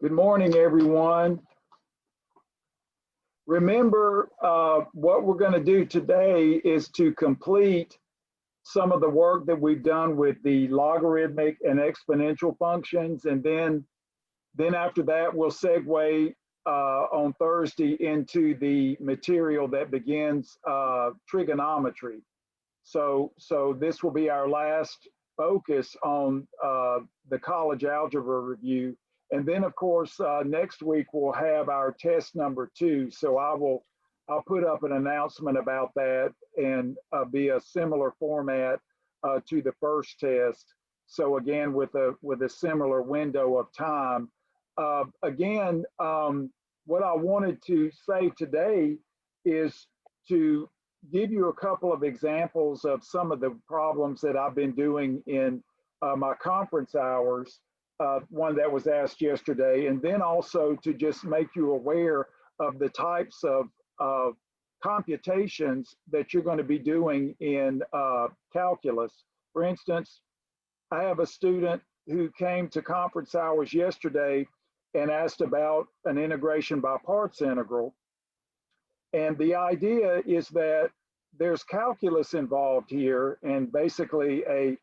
Good morning, everyone. Remember, what we're going to do today is to complete some of the work that we've done with the logarithmic and exponential functions. And then after that, we'll segue on Thursday into the material that begins trigonometry. So this will be our last focus on the college algebra review. And then, of course, next week we'll have our test number 2. So I'll put up an announcement about that and be a similar format to the first test. So again, with a similar window of time. Again, what I wanted to say today is to give you a couple of examples of some of the problems that I've been doing in my conference hours. One that was asked yesterday, and then also to just make you aware of the types of computations that you're going to be doing in calculus. For instance, I have a student who came to conference hours yesterday and asked about an integration by parts integral. And the idea is that there's calculus involved here, and basically a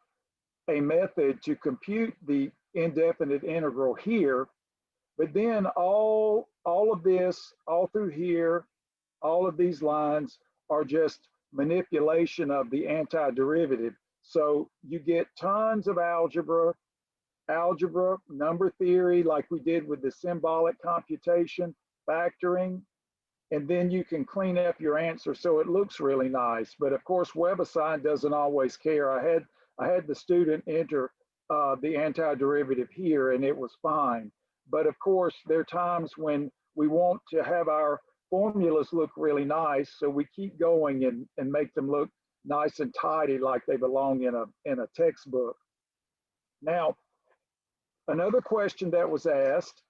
method to compute the indefinite integral here, but then all of this, all through here, all of these lines are just manipulation of the antiderivative. So you get tons of algebra, number theory, like we did with the symbolic computation, factoring, and then you can clean up your answer so it looks really nice. But of course, WebAssign doesn't always care. I had the student enter the antiderivative here and it was fine. But of course, there are times when we want to have our formulas look really nice, so we keep going and make them look nice and tidy like they belong in a textbook. Now, another question that was asked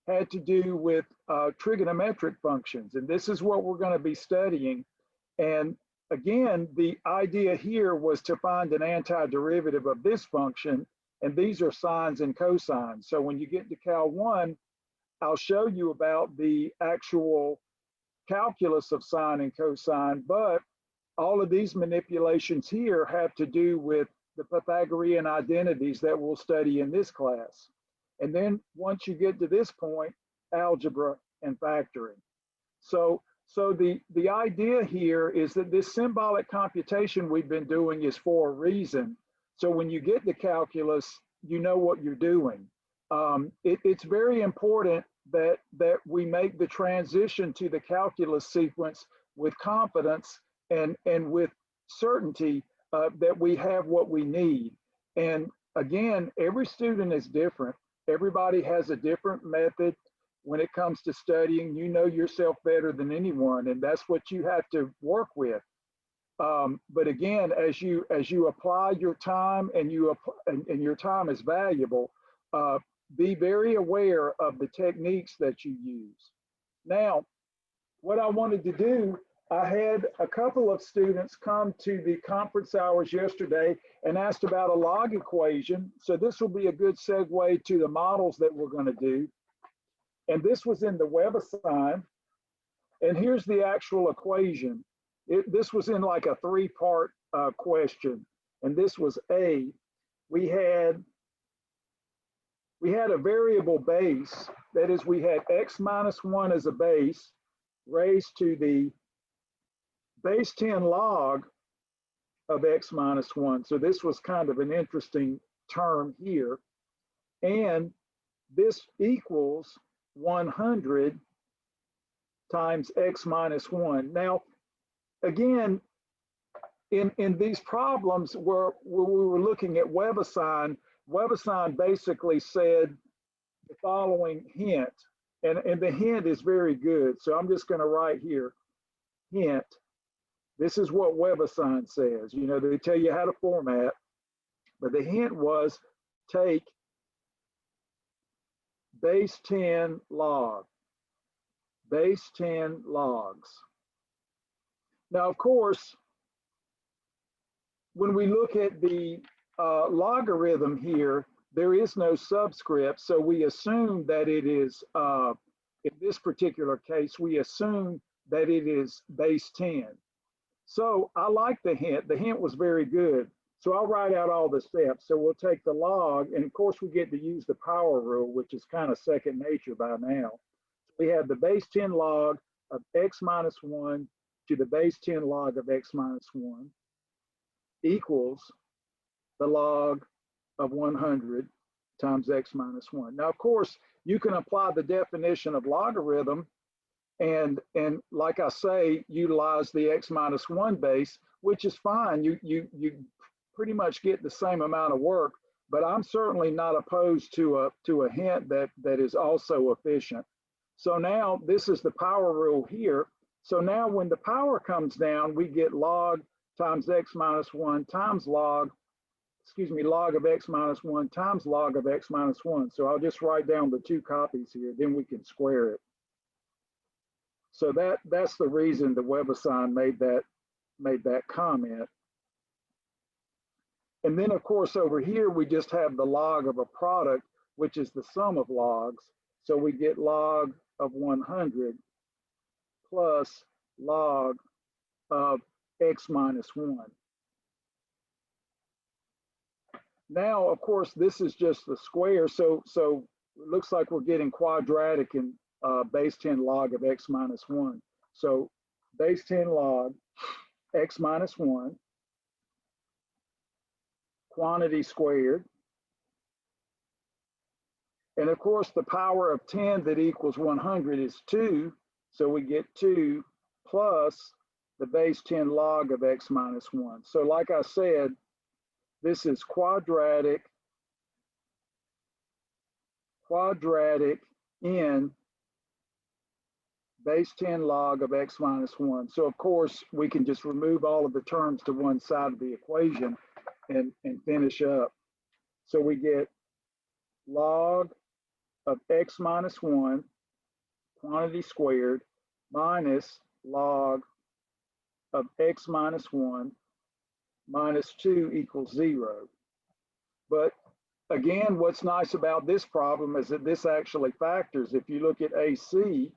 had to do with trigonometric functions, and this is what we're going to be studying. And again, the idea here was to find an antiderivative of this function, and these are sines and cosines. So when you get to Cal 1, I'll show you about the actual calculus of sine and cosine, but all of these manipulations here have to do with the Pythagorean identities that we'll study in this class. And then once you get to this point, algebra and factoring. So the idea here is that this symbolic computation we've been doing is for a reason. So when you get to calculus, you know what you're doing. It's very important that we make the transition to the calculus sequence with confidence and with certainty that we have what we need. And again, every student is different. Everybody has a different method when it comes to studying. You know yourself better than anyone, and that's what you have to work with. But again, as you apply your time and your time is valuable, be very aware of the techniques that you use. Now, what I wanted to do, I had a couple of students come to the conference hours yesterday and asked about a log equation. So this will be a good segue to the models that we're going to do. And this was in the WebAssign. And here's the actual equation. This was in like a 3-part question. And this was A. We had a variable base. That is, we had x minus 1 as a base raised to the base 10 log of x minus 1. So this was kind of an interesting term here. And this equals 100 times x minus 1. Now, again, in these problems where we were looking at WebAssign, WebAssign basically said the following hint, and the hint is very good. So I'm just going to write here, hint. This is what WebAssign says. You know, they tell you how to format, but the hint was take base 10 log, base 10 logs. Now, of course, when we look at the logarithm here, there is no subscript, so we assume that it is, in this particular case, we assume that it is base 10. So I like the hint. The hint was very good. So I'll write out all the steps. So we'll take the log, and of course we get to use the power rule, which is kind of second nature by now. We have the base 10 log of x minus 1 to the base 10 log of x minus 1 equals the log of 100 times x minus 1. Now, of course, you can apply the definition of logarithm and like I say, utilize the x minus 1 base, which is fine. You pretty much get the same amount of work, but I'm certainly not opposed to a hint that is also efficient. So now this is the power rule here. So now when the power comes down, we get log times x minus 1 times log of x minus 1 times log of x minus 1. So I'll just write down the two copies here, then we can square it. So that's the reason the WebAssign made that comment. And then of course over here we just have the log of a product, which is the sum of logs. So we get log of 100 plus log of x minus 1. Now, of course, this is just the square, so it looks like we're getting quadratic in base 10 log of x minus 1. So base 10 log x minus 1, quantity squared. And of course, the power of 10 that equals 100 is 2. So we get 2 plus the base 10 log of x minus 1. So like I said, this is quadratic in base 10 log of x minus 1. So of course, we can just remove all of the terms to one side of the equation and finish up. So we get log of x minus 1, quantity squared, minus log of x minus 1 minus 2 equals 0. But again, what's nice about this problem is that this actually factors. If you look at AC,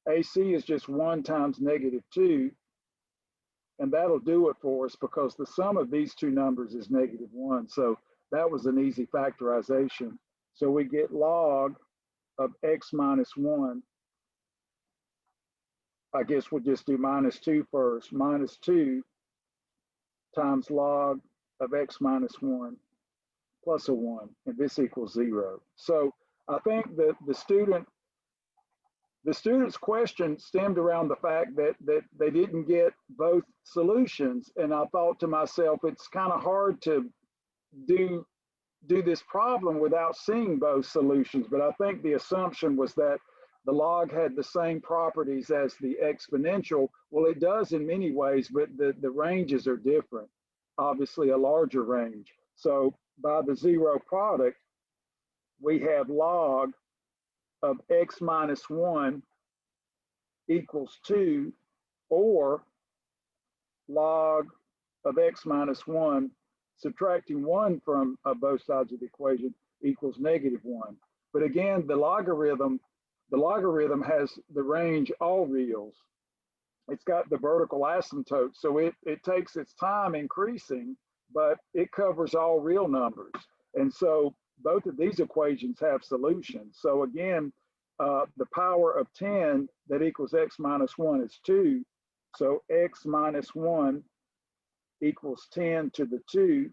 AC is just 1 times negative 2, and that'll do it for us because the sum of these two numbers is negative 1. So that was an easy factorization. So we get log of x minus 1. I guess we'll just do minus 2 first. Minus 2 times log of x minus 1 plus a 1, and this equals 0. So I think that the student's question stemmed around the fact that they didn't get both solutions, and I thought to myself, it's kind of hard to do this problem without seeing both solutions. But I think the assumption was that the log had the same properties as the exponential. Well, it does in many ways, but the ranges are different, obviously a larger range. So by the zero product, we have log of x minus 1 equals 2, or log of x minus 1, subtracting 1 from both sides of the equation, equals negative 1. But again, the logarithm has the range all reals. It's got the vertical asymptote, so it takes its time increasing, but it covers all real numbers. And so both of these equations have solutions. So again, the power of 10 that equals x minus 1 is 2. So x minus 1 equals 10 to the 2.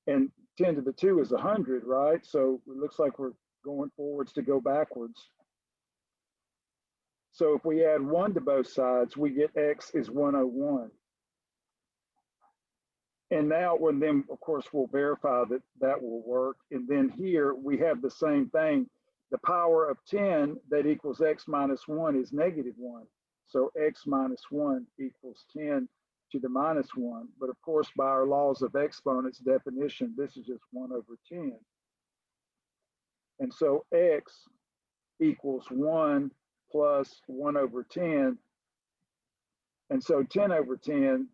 And 10 to the 2 is 100, right? So it looks like we're going forwards to go backwards. So if we add 1 to both sides, we get x is 101. And now, when then, of course, we'll verify that that will work. And then here we have the same thing. The power of 10 that equals x minus 1 is negative 1. So x minus 1 equals 10 to the minus 1. But of course, by our laws of exponents definition, this is just 1 over 10. And so x equals 1 plus 1 over 10. And so 10 over 10,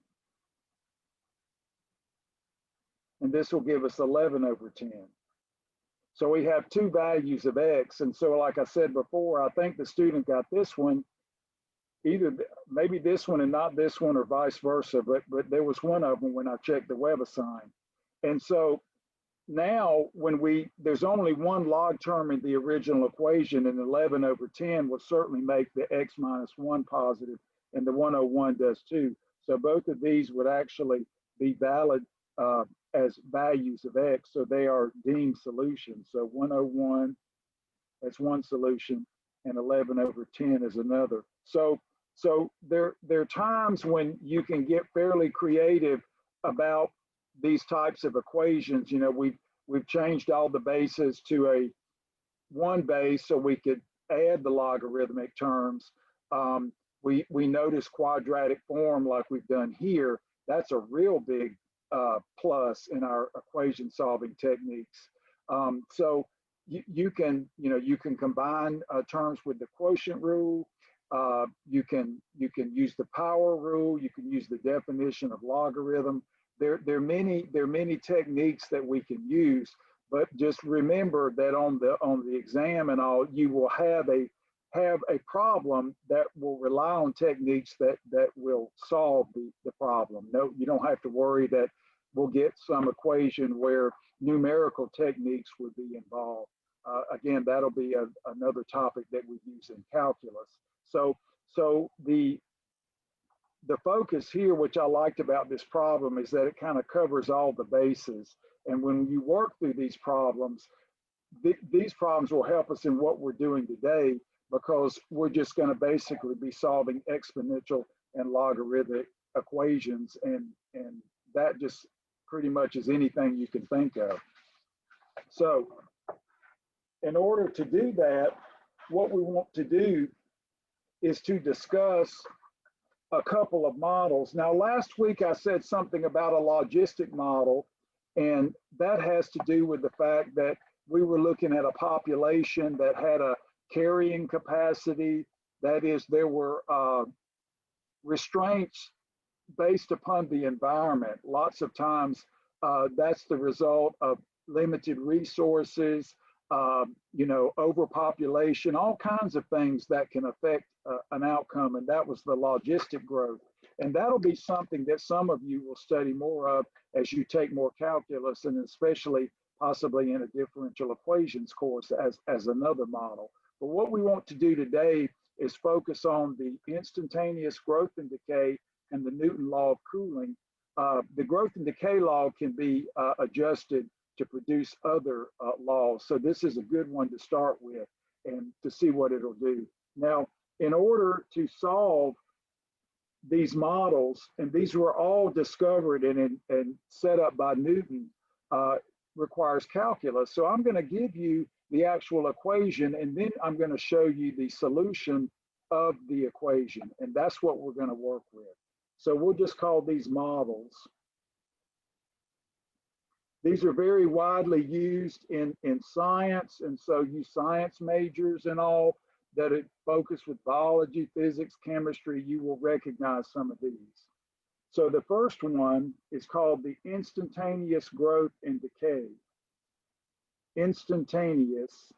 and this will give us 11 over 10. So we have two values of X. And so like I said before, I think the student got this one, either maybe this one and not this one or vice versa, but there was one of them when I checked the WebAssign. And so now when there's only one log term in the original equation, and 11 over 10 will certainly make the X minus 1 positive, and the 101 does too. So both of these would actually be valid as values of X, so they are deemed solutions. So 101, that's one solution, and 11 over 10 is another. So there are times when you can get fairly creative about these types of equations. You know, we've changed all the bases to a one base so we could add the logarithmic terms. We notice quadratic form like we've done here. That's a real big plus in our equation solving techniques. So you can combine terms with the quotient rule. You can use the power rule. You can use the definition of logarithm. There are many techniques that we can use, but just remember that on the exam and all, you will have a problem that will rely on techniques that will solve the problem. No, you don't have to worry that we'll get some equation where numerical techniques would be involved. Again, that'll be another topic that we use in calculus. So the focus here, which I liked about this problem, is that it kind of covers all the bases. And when you work through these problems, these problems will help us in what we're doing today, because we're just going to basically be solving exponential and logarithmic equations, and that just pretty much is anything you can think of. So in order to do that, what we want to do is to discuss a couple of models. Now, last week I said something about a logistic model, and that has to do with the fact that we were looking at a population that had a carrying capacity. That is, there were restraints based upon the environment. Lots of times that's the result of limited resources, overpopulation, all kinds of things that can affect an outcome, and that was the logistic growth. And that'll be something that some of you will study more of as you take more calculus, and especially possibly in a differential equations course as another model. But what we want to do today is focus on the instantaneous growth and decay and the Newton law of cooling. The growth and decay law can be adjusted to produce other laws. So this is a good one to start with and to see what it'll do. Now, in order to solve these models, and these were all discovered and set up by Newton, requires calculus. So I'm going to give you the actual equation, and then I'm going to show you the solution of the equation, and that's what we're going to work with. So we'll just call these models. These are very widely used in science, and so you science majors and all that focus with biology, physics, chemistry, you will recognize some of these. So the first one is called the instantaneous growth and decay. Instantaneous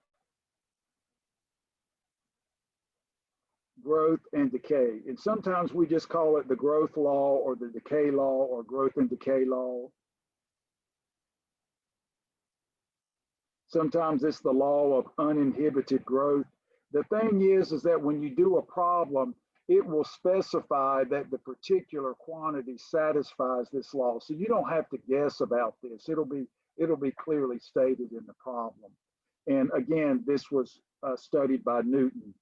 growth and decay. And sometimes we just call it the growth law or the decay law or growth and decay law. Sometimes it's the law of uninhibited growth. The thing is that when you do a problem, it will specify that the particular quantity satisfies this law. So you don't have to guess about this. It'll be clearly stated in the problem. And again, this was studied by Newton.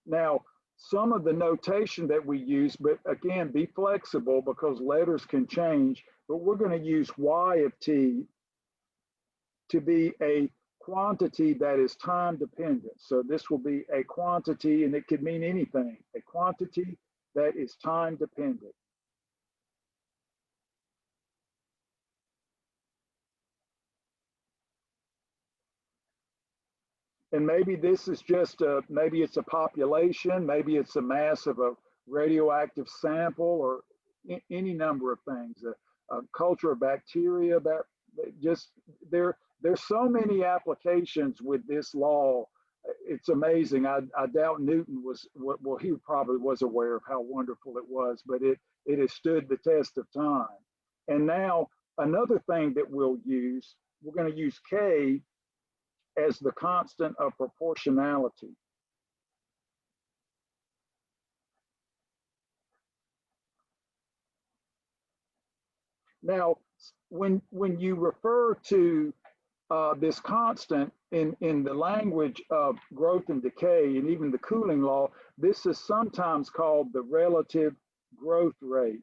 Now, some of the notation that we use, but again, be flexible because letters can change, but we're going to use y of t to be a quantity that is time dependent. So this will be a quantity, and it could mean anything, a quantity that is time dependent. And maybe this is just maybe it's a population, maybe it's a mass of a radioactive sample, or any number of things. A culture of bacteria, that just there's so many applications with this law. It's amazing. I doubt Newton was, well, he probably was aware of how wonderful it was, but it has stood the test of time. And now another thing that we'll use, we're going to use K as the constant of proportionality. Now, when you refer to this constant in the language of growth and decay and even the cooling law, this is sometimes called the relative growth rate.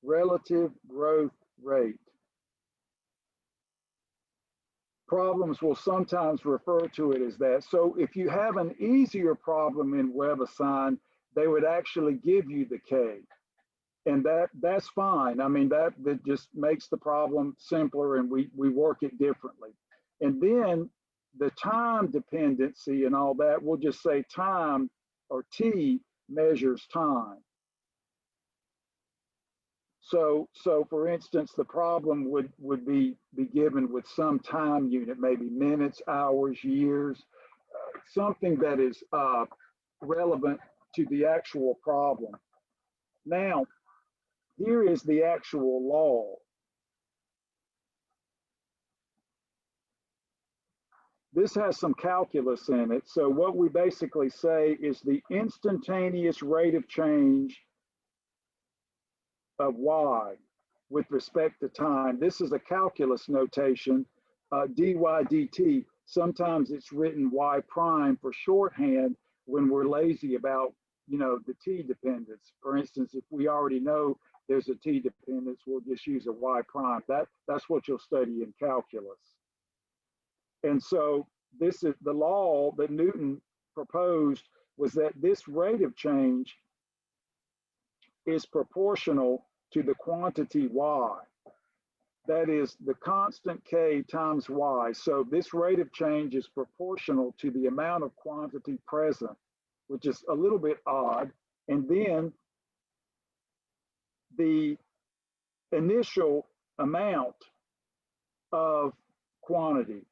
Relative growth rate. Problems will sometimes refer to it as that. So if you have an easier problem in WebAssign, they would actually give you the K. And that's fine. I mean, that just makes the problem simpler, and we work it differently. And then the time dependency and all that, we'll just say time, or T measures time. So for instance, the problem would be given with some time unit, maybe minutes, hours, years, something that is relevant to the actual problem. Now, here is the actual law. This has some calculus in it. So what we basically say is the instantaneous rate of change of y with respect to time. This is a calculus notation, dy dt. Sometimes it's written y prime for shorthand when we're lazy about, the t dependence. For instance, if we already know there's a t dependence, we'll just use a y prime. That's what you'll study in calculus. And so this is the law that Newton proposed, was that this rate of change is proportional to the quantity y. That is the constant K times y. So this rate of change is proportional to the amount of quantity present, which is a little bit odd. And then the initial amount of quantity,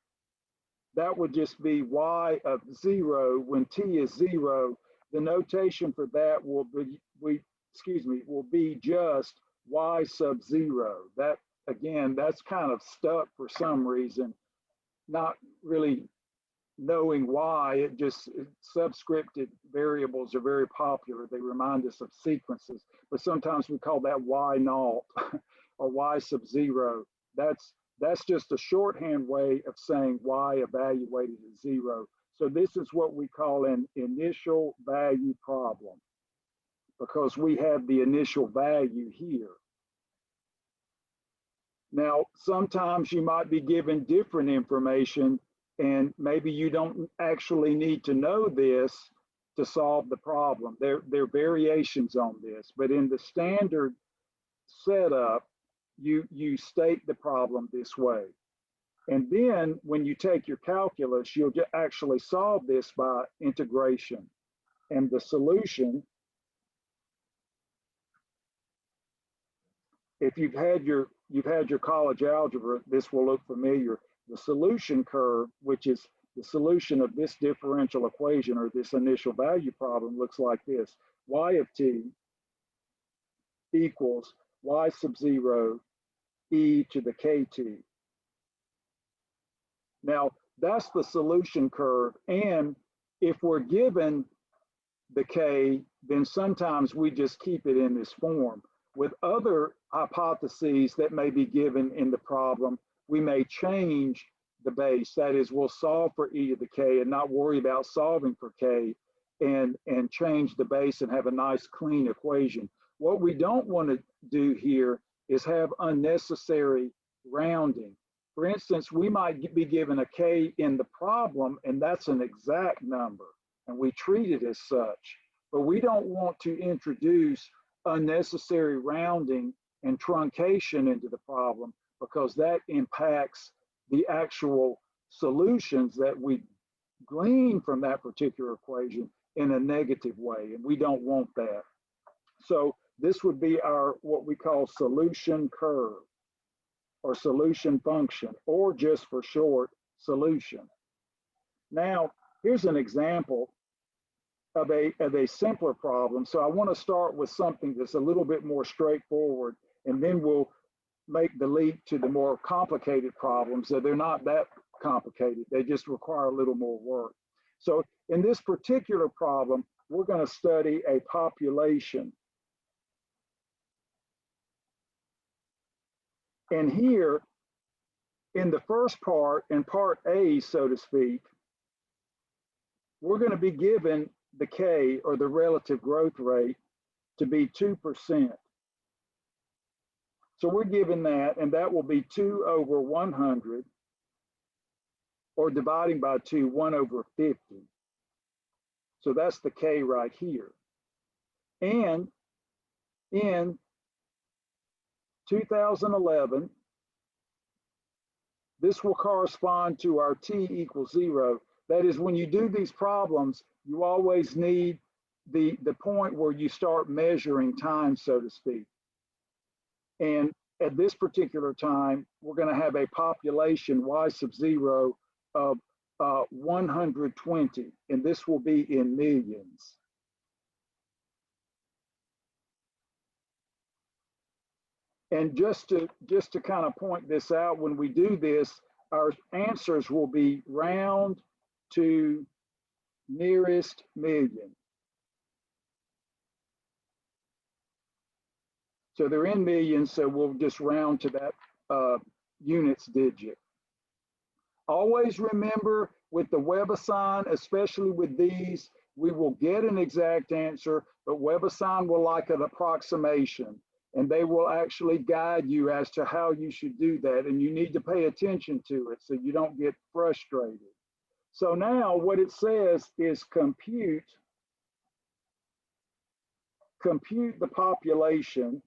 that would just be y of 0 when t is 0. The notation for that will be just y sub 0. That, again, that's kind of stuck for some reason, not really knowing why. Subscripted variables are very popular. They remind us of sequences, but sometimes we call that y naught or y sub 0. That's just a shorthand way of saying y evaluated at 0. So this is what we call an initial value problem, because we have the initial value here. Now, sometimes you might be given different information, and maybe you don't actually need to know this to solve the problem. There are variations on this, but in the standard setup, you state the problem this way. And then when you take your calculus, you'll actually solve this by integration. And the solution, if you've had your college algebra, this will look familiar. The solution curve, which is the solution of this differential equation or this initial value problem, looks like this. Y of t equals y sub 0 e to the kt. Now, that's the solution curve. And if we're given the k, then sometimes we just keep it in this form. With other hypotheses that may be given in the problem, we may change the base. That is, we'll solve for e to the k and not worry about solving for k, and change the base and have a nice clean equation. What we don't want to do here is have unnecessary rounding. For instance, we might be given a k in the problem, and that's an exact number, and we treat it as such. But we don't want to introduce unnecessary rounding and truncation into the problem, because that impacts the actual solutions that we glean from that particular equation in a negative way, and we don't want that. So This would be our, what we call solution curve or solution function, or just for short, solution. Now, here's an example of a simpler problem. So I want to start with something that's a little bit more straightforward, and then we'll make the leap to the more complicated problems. So they're not that complicated. They just require a little more work. So in this particular problem, we're going to study a population. And here, in the first part, in part A, so to speak, we're going to be given the K, or the relative growth rate, to be 2%. So we're given that, and that will be 2 over 100, or dividing by 2, 1 over 50. So that's the K right here. And in 2011, this will correspond to our T equals 0. That is, when you do these problems, you always need the point where you start measuring time, so to speak. And at this particular time, we're going to have a population Y sub 0 of 120, and this will be in millions. And just to kind of point this out, when we do this, our answers will be round to nearest million. So they're in millions, so we'll just round to that units digit. Always remember, with the WebAssign, especially with these, we will get an exact answer, but WebAssign will like an approximation, and they will actually guide you as to how you should do that, and you need to pay attention to it so you don't get frustrated. So now what it says is compute the population.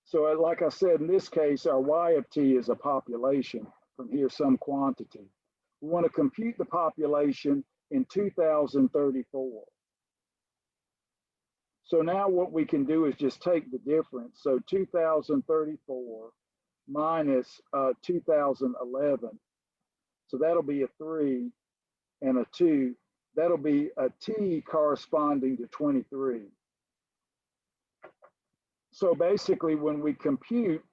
So like I said, in this case, our Y of T is a population, from here some quantity. We want to compute the population in 2034. So now what we can do is just take the difference. So 2034 minus 2011. So that'll be a 3 and a 2. That'll be a T corresponding to 23. So basically, when we compute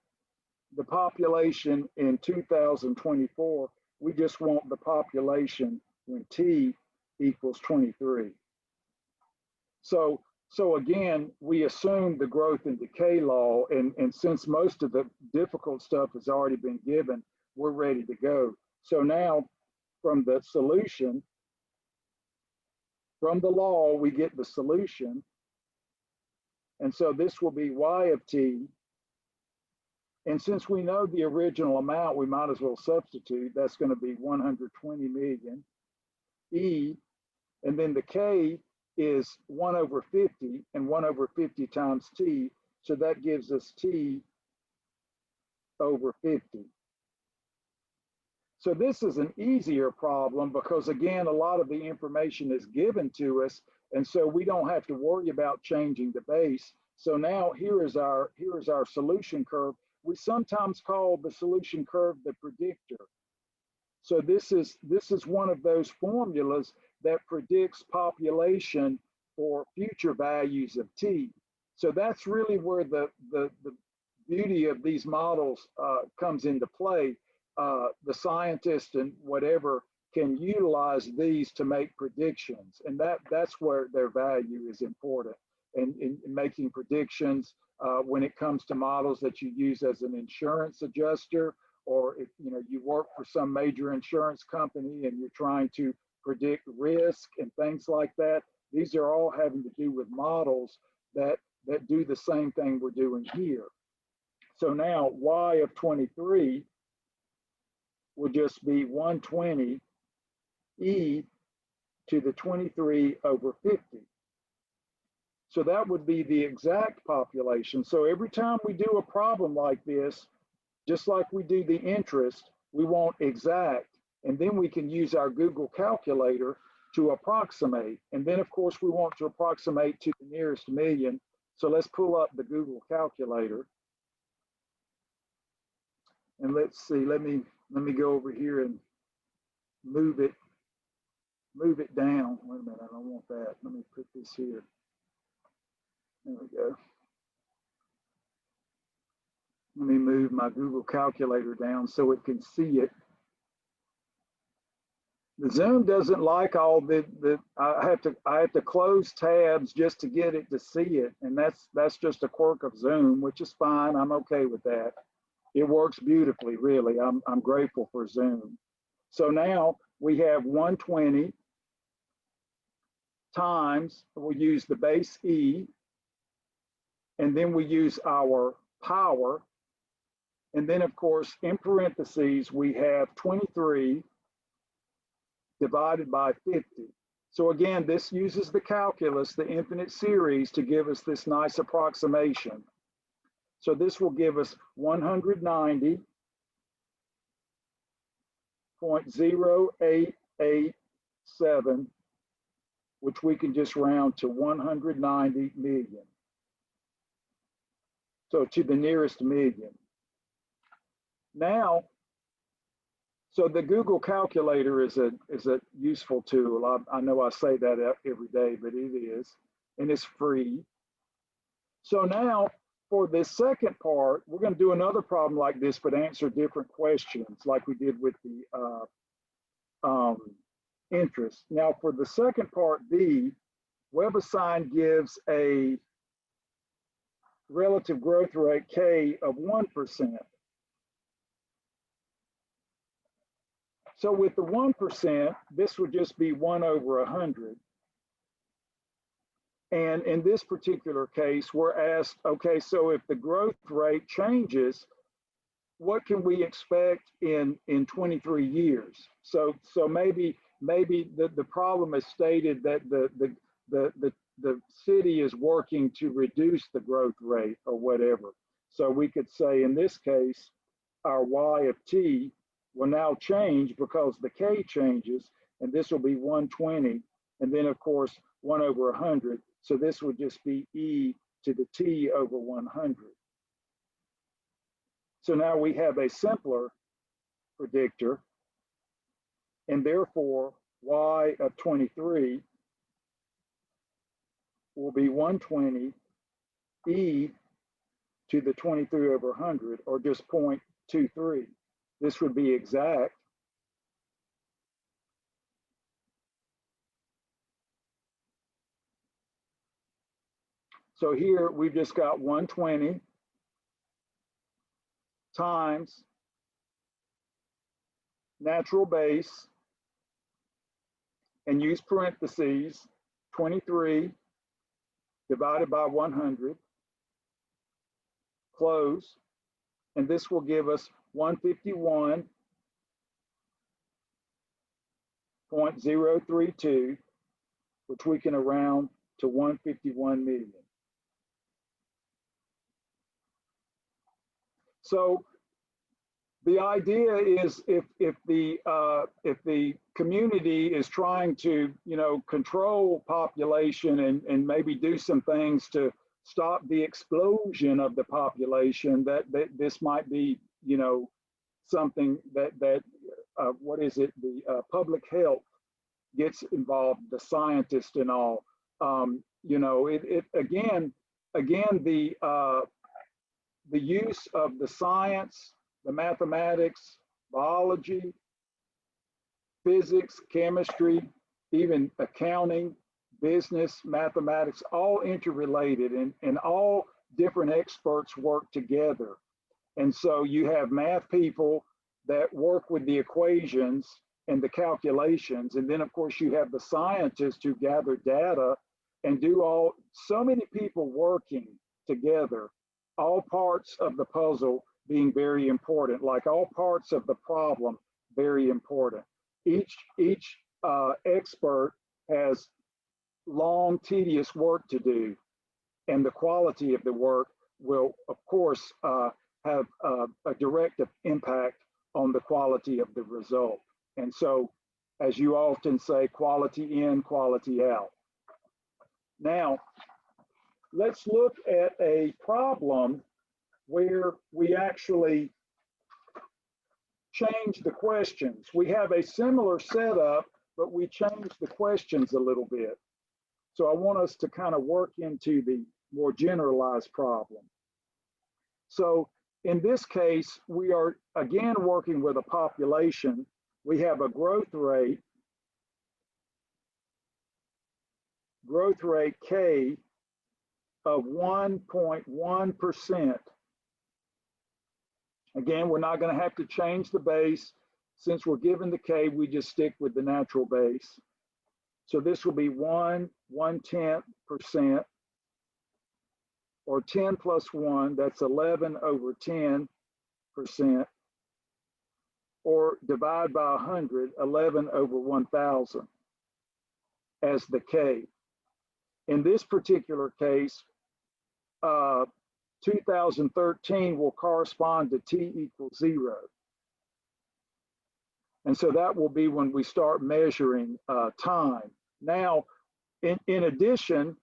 the population in 2024, we just want the population when T equals 23. So again, we assume the growth and decay law, and since most of the difficult stuff has already been given, we're ready to go. So now, from the solution, from the law, we get the solution. And so this will be Y of T. And since we know the original amount, we might as well substitute. That's going to be 120 million. E, and then the K is 1 over 50, and 1 over 50 times T. So that gives us T over 50. So this is an easier problem because, again, a lot of the information is given to us, and so we don't have to worry about changing the base. So now here is our solution curve. We sometimes call the solution curve the predictor. So this is one of those formulas that predicts population for future values of T. So that's really where the beauty of these models comes into play. The scientists and whatever can utilize these to make predictions, and that's where their value is important. And in making predictions when it comes to models that you use as an insurance adjuster, or if you work for some major insurance company and you're trying to predict risk and things like that, these are all having to do with models that do the same thing we're doing here. So now Y of 23 will just be 120 E to the 23 over 50. So that would be the exact population. So every time we do a problem like this, just like we do the interest, we want exact. And then we can use our Google calculator to approximate. And then of course we want to approximate to the nearest million. So let's pull up the Google calculator. And let's see, let me go over here and move it down. Wait a minute, I don't want that. Let me put this here. There we go. Let me move my Google calculator down so it can see it. The Zoom doesn't like all I have to close tabs just to get it to see it. And that's just a quirk of Zoom, which is fine. I'm okay with that. It works beautifully, really. I'm grateful for Zoom. So now we have 120 times, we'll use the base E, and then we use our power. And then of course, in parentheses, we have 23 divided by 50. So again, this uses the calculus, the infinite series, to give us this nice approximation. So this will give us 190.0887, which we can just round to 190 million. So to the nearest million. Now, so the Google calculator is a useful tool. I know I say that every day, but it is, and it's free. So now for this second part, we're going to do another problem like this, but answer different questions like we did with the interest. Now for the second part B, WebAssign gives a relative growth rate K of 1%. So with the 1%, this would just be 1 over 100. And in this particular case, we're asked, okay, so if the growth rate changes, what can we expect in 23 years? So maybe the problem is stated that the city is working to reduce the growth rate or whatever. So we could say in this case, our Y of T will now change because the K changes, and this will be 120. And then of course, 1 over 100. So this would just be E to the T over 100. So now we have a simpler predictor, and therefore Y of 23 will be 120 E to the 23 over 100, or just 0.23. This would be exact. So here we've just got 120 times natural base, and use parentheses, 23 divided by 100, close, and this will give us 151.032, which we can round to 151 million. So the idea is if the community is trying to control population and maybe do some things to stop the explosion of the population, that this might be something that what is it, the public health gets involved, the scientists and all. The use of the science, the mathematics, biology, physics, chemistry, even accounting, business, mathematics, all interrelated, and all different experts work together. And so you have math people that work with the equations and the calculations. And then of course you have the scientists who gather data and do so many people working together, all parts of the puzzle being very important, like all parts of the problem, very important. Each expert has long, tedious work to do, and the quality of the work will, of course, have a direct impact on the quality of the result. And so, as you often say, quality in, quality out. Now, let's look at a problem where we actually change the questions. We have a similar setup, but we change the questions a little bit. So I want us to kind of work into the more generalized problem. So in this case, we are again working with a population. We have a growth rate K of 1.1%. Again, we're not going to have to change the base. Since we're given the K, we just stick with the natural base. So this will be 1/10%, or 10 plus 1, that's 11 over 10%, or divide by 100, 11 over 1,000 as the K. In this particular case, 2013 will correspond to t equals 0. And so that will be when we start measuring time. Now, in addition,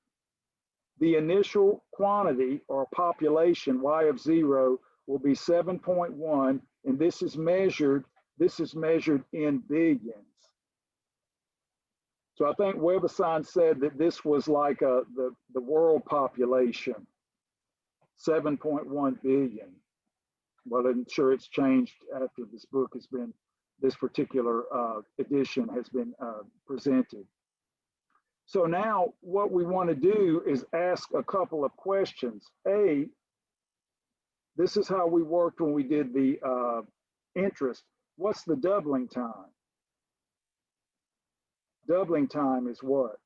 the initial quantity or population, y of 0, will be 7.1, and this is measured in billions. So I think Webasine said that this was like the world population, 7.1 billion. Well, I'm sure it's changed after this book has been, this particular edition has been presented. So now what we want to do is ask a couple of questions. This is how we worked when we did the interest. What's the doubling time? Doubling time is what?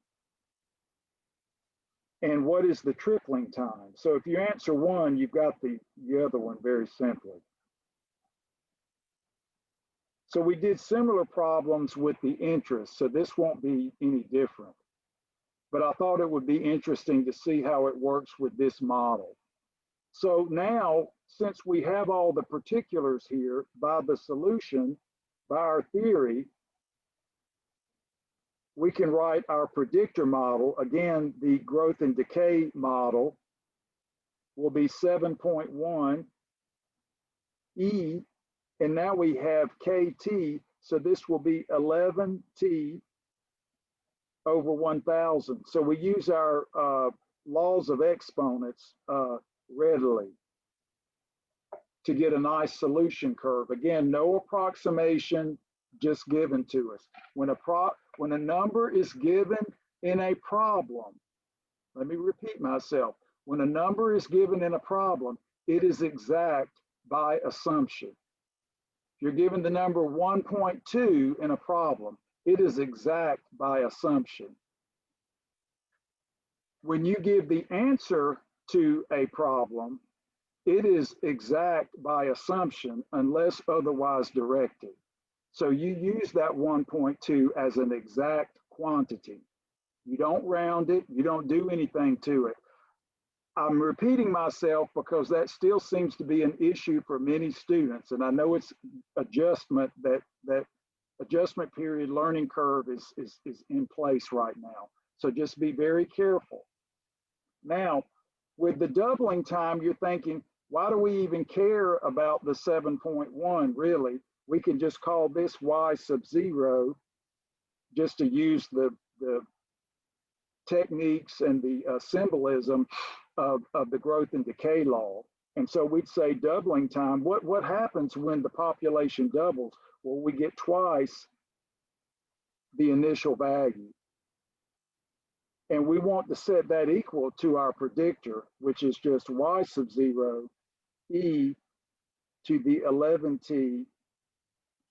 And what is the tripling time? So if you answer one, you've got the other one very simply. So we did similar problems with the interest, so this won't be any different. But I thought it would be interesting to see how it works with this model. So now, since we have all the particulars here, by the solution, by our theory, we can write our predictor model. Again, the growth and decay model will be 7.1 E, and now we have KT, so this will be 11T over 1,000. So we use our laws of exponents readily to get a nice solution curve. Again, no approximation, just given to us. When a number is given in a problem, let me repeat myself. When a number is given in a problem, it is exact by assumption. If you're given the number 1.2 in a problem, it is exact by assumption. When you give the answer to a problem, it is exact by assumption unless otherwise directed. So you use that 1.2 as an exact quantity. You don't round it, you don't do anything to it. I'm repeating myself because that still seems to be an issue for many students, and I know it's adjustment, that adjustment period learning curve is in place right now. So just be very careful. Now, with the doubling time, you're thinking, why do we even care about the 7.1 really? We can just call this y sub 0 just to use the techniques and the symbolism of the growth and decay law. And so we'd say doubling time. What happens when the population doubles? Well, we get twice the initial value. And we want to set that equal to our predictor, which is just y sub 0 e to the 11t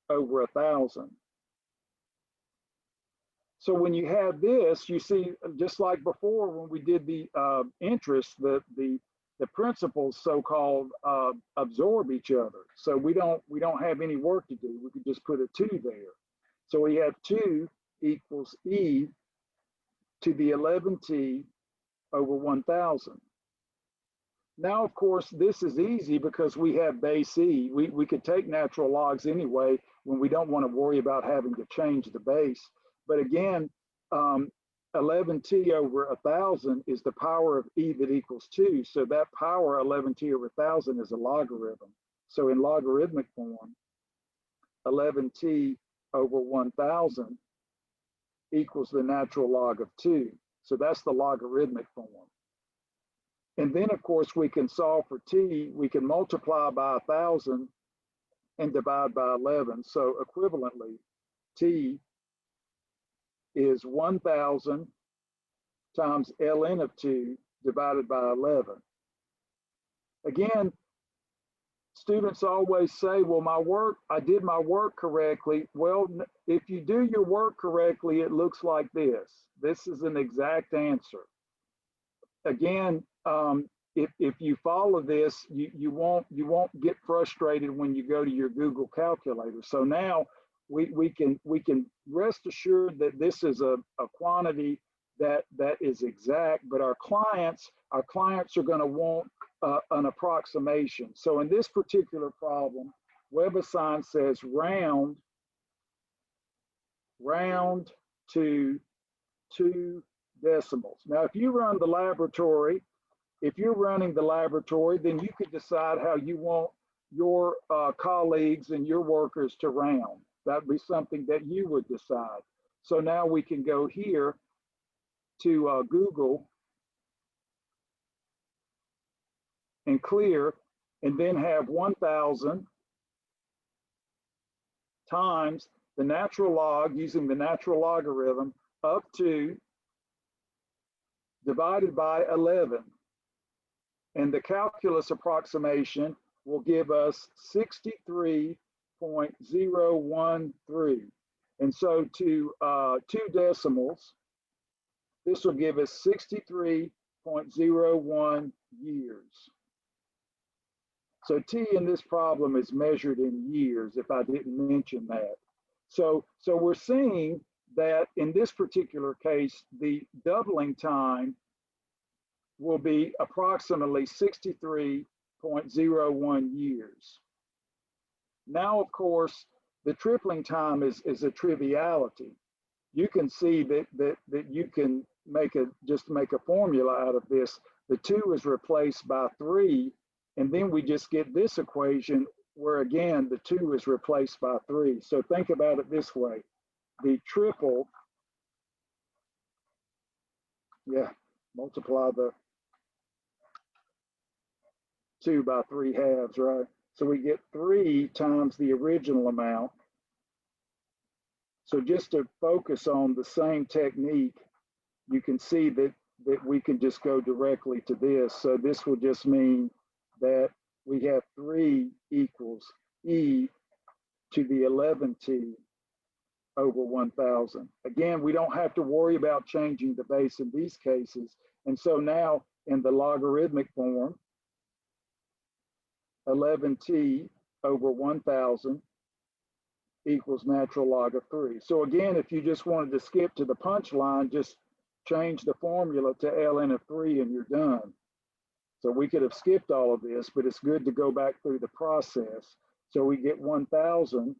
over 1,000. So when you have this, you see, just like before when we did the interest, the principles so-called absorb each other. So we don't have any work to do. We could just put a 2 there. So we have 2 equals e to the 11t over 1,000. Now, of course, this is easy because we have base E. We could take natural logs anyway when we don't want to worry about having to change the base. But again, 11t over 1,000 is the power of E that equals 2. So that power, 11t over 1,000, is a logarithm. So in logarithmic form, 11t over 1,000 equals the natural log of 2. So that's the logarithmic form. And then, of course, we can solve for t. We can multiply by 1,000 and divide by 11. So equivalently, t is 1,000 times ln of 2 divided by 11. Again, students always say, well, I did my work correctly. Well, if you do your work correctly, it looks like this. This is an exact answer. Again, if you follow this, you won't get frustrated when you go to your Google calculator. So now we can rest assured that this is a quantity that is exact, but our clients are going to want an approximation. So in this particular problem, WebAssign says round to 2 decimals. Now, if you run the laboratory, if you're running the laboratory, then you could decide how you want your colleagues and your workers to round. That'd be something that you would decide. So now we can go here to Google and clear, and then have 1,000 times the natural log using the natural logarithm up to divided by 11. And the calculus approximation will give us 63.013. And so to 2 decimals, this will give us 63.01 years. So t in this problem is measured in years, if I didn't mention that. So we're seeing that in this particular case, the doubling time will be approximately 63.01 years. Now, of course, the tripling time is a triviality. You can see that you can just make a formula out of this. The 2 is replaced by 3, and then we just get this equation where, again, the 2 is replaced by 3. So think about it this way. The triple, multiply the 2 by 3/2, right? So we get 3 times the original amount. So just to focus on the same technique, you can see that we can just go directly to this. So this will just mean that we have 3 equals e to the 11t over 1,000. Again, we don't have to worry about changing the base in these cases. And so now in the logarithmic form, 11t over 1,000 equals natural log of 3. So again, if you just wanted to skip to the punchline, just change the formula to ln of 3 and you're done. So we could have skipped all of this, but it's good to go back through the process. So we get 1,000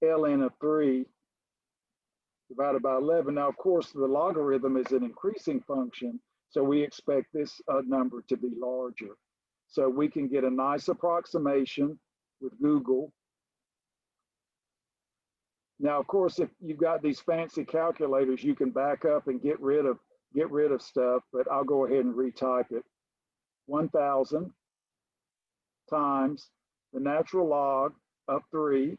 ln of 3 divided by 11. Now, of course, the logarithm is an increasing function, so we expect this number to be larger. So we can get a nice approximation with Google. Now, of course, if you've got these fancy calculators, you can back up and get rid of stuff, but I'll go ahead and retype it. 1,000 times the natural log of 3,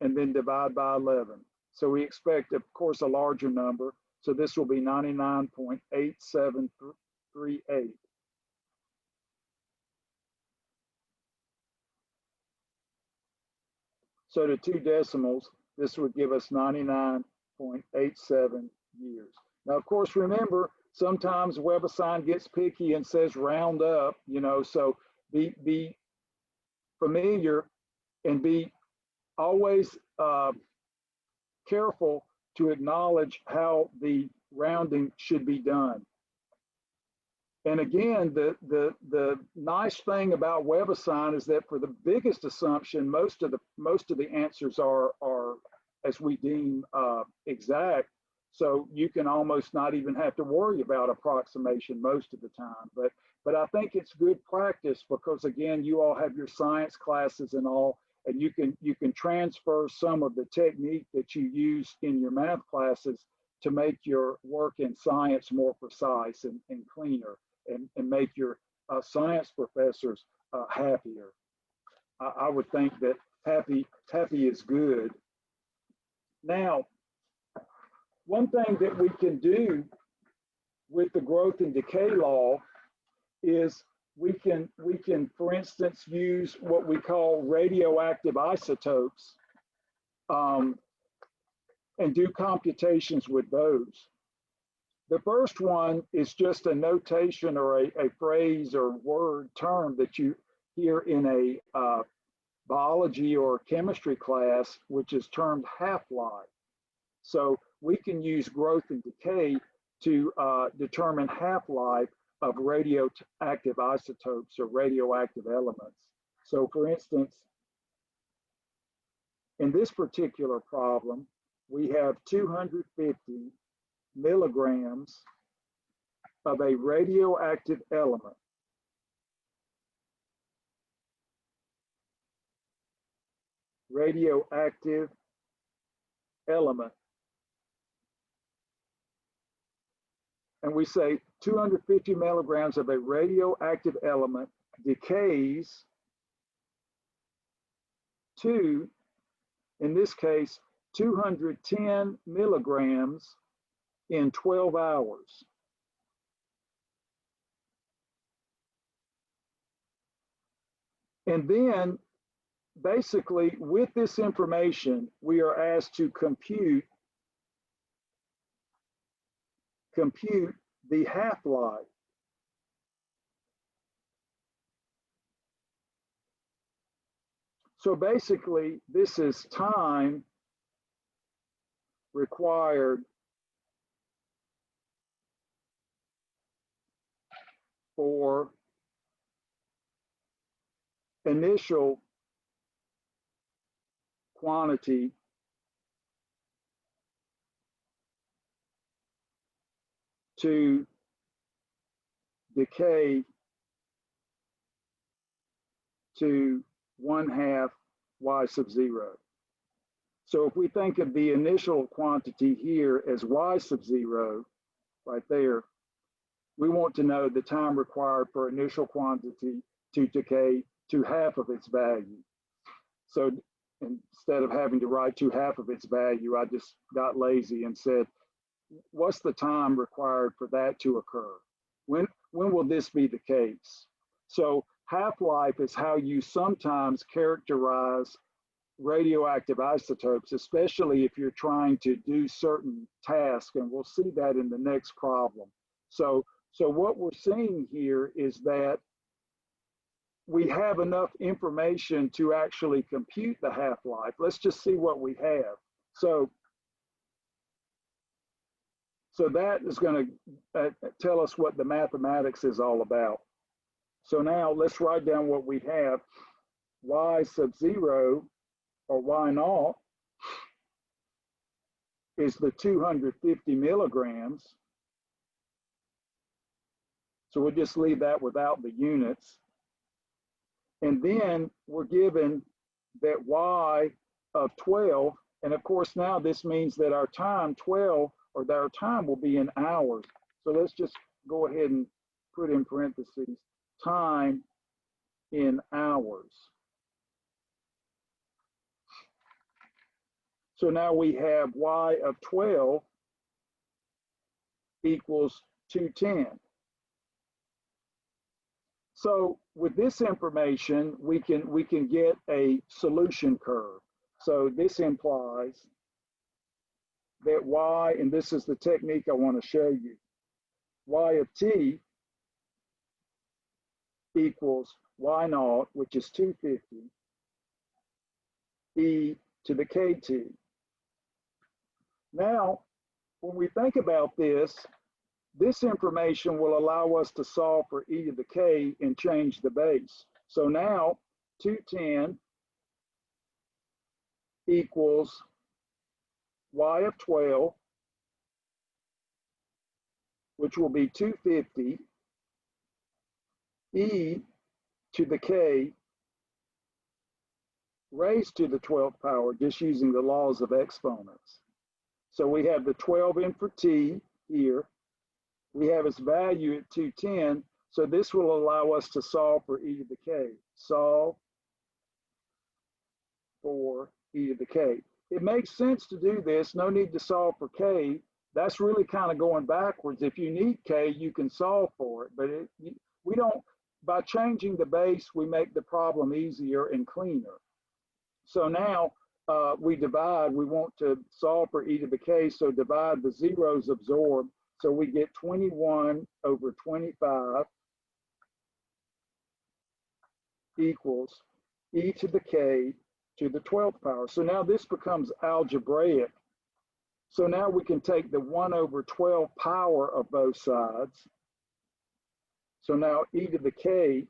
and then divide by 11. So we expect, of course, a larger number. So this will be 99.8738. So to 2 decimals, this would give us 99.87 years. Now, of course, remember, sometimes WebAssign gets picky and says round up, so be familiar and be always careful to acknowledge how the rounding should be done. And again, the nice thing about WebAssign is that for the biggest assumption, most of the answers are as we deem exact. So you can almost not even have to worry about approximation most of the time. But I think it's good practice because again, you all have your science classes and all, and you can transfer some of the technique that you use in your math classes to make your work in science more precise and cleaner, and make your science professors happier. I would think that happy is good. Now, one thing that we can do with the growth and decay law is we can, for instance, use what we call radioactive isotopes and do computations with those. The first one is just a notation or a phrase or word term that you hear in a biology or chemistry class, which is termed half-life. So we can use growth and decay to determine half-life of radioactive isotopes or radioactive elements. So for instance, in this particular problem, we have 250 milligrams of a radioactive element. Radioactive element. And we say 250 milligrams of a radioactive element decays to, in this case, 210 milligrams in 12 hours. And then basically with this information, we are asked to compute the half-life. So basically, this is time required for initial quantity to decay to 1/2 y sub 0. So if we think of the initial quantity here as y sub 0, right there, we want to know the time required for initial quantity to decay to 1/2 of its value. So instead of having to write to 1/2 of its value, I just got lazy and said, what's the time required for that to occur? When will this be the case? So half-life is how you sometimes characterize radioactive isotopes, especially if you're trying to do certain tasks, and we'll see that in the next problem. So what we're seeing here is that we have enough information to actually compute the half-life. Let's just see what we have. So that is going to tell us what the mathematics is all about. So now let's write down what we have. Y sub 0 or Y naught is the 250 milligrams. So we'll just leave that without the units. And then we're given that Y of 12. And of course, now this means that our time 12, or that our time will be in hours. So let's just go ahead and put in parentheses, time in hours. So now we have Y of 12 equals 210. So with this information, we can get a solution curve. So this implies that Y, and this is the technique I want to show you, Y of t equals Y naught, which is 250, e to the kt. Now, when we think about this, This information will allow us to solve for e to the k and change the base. So now 210 equals y of 12, which will be 250 e to the k raised to the 12th power, just using the laws of exponents. So we have the 12 in for t here. We have its value at 210. So this will allow us to solve for e to the k. Solve for e to the k. It makes sense to do this. No need to solve for k. That's really kind of going backwards. If you need k, you can solve for it. But we don't, by changing the base, we make the problem easier and cleaner. So now we divide. We want to solve for e to the k, so divide the zeros absorb. So we get 21 over 25 equals e to the k to the 12th power. So now this becomes algebraic. So now we can take the 1 over 12 power of both sides. So now e to the k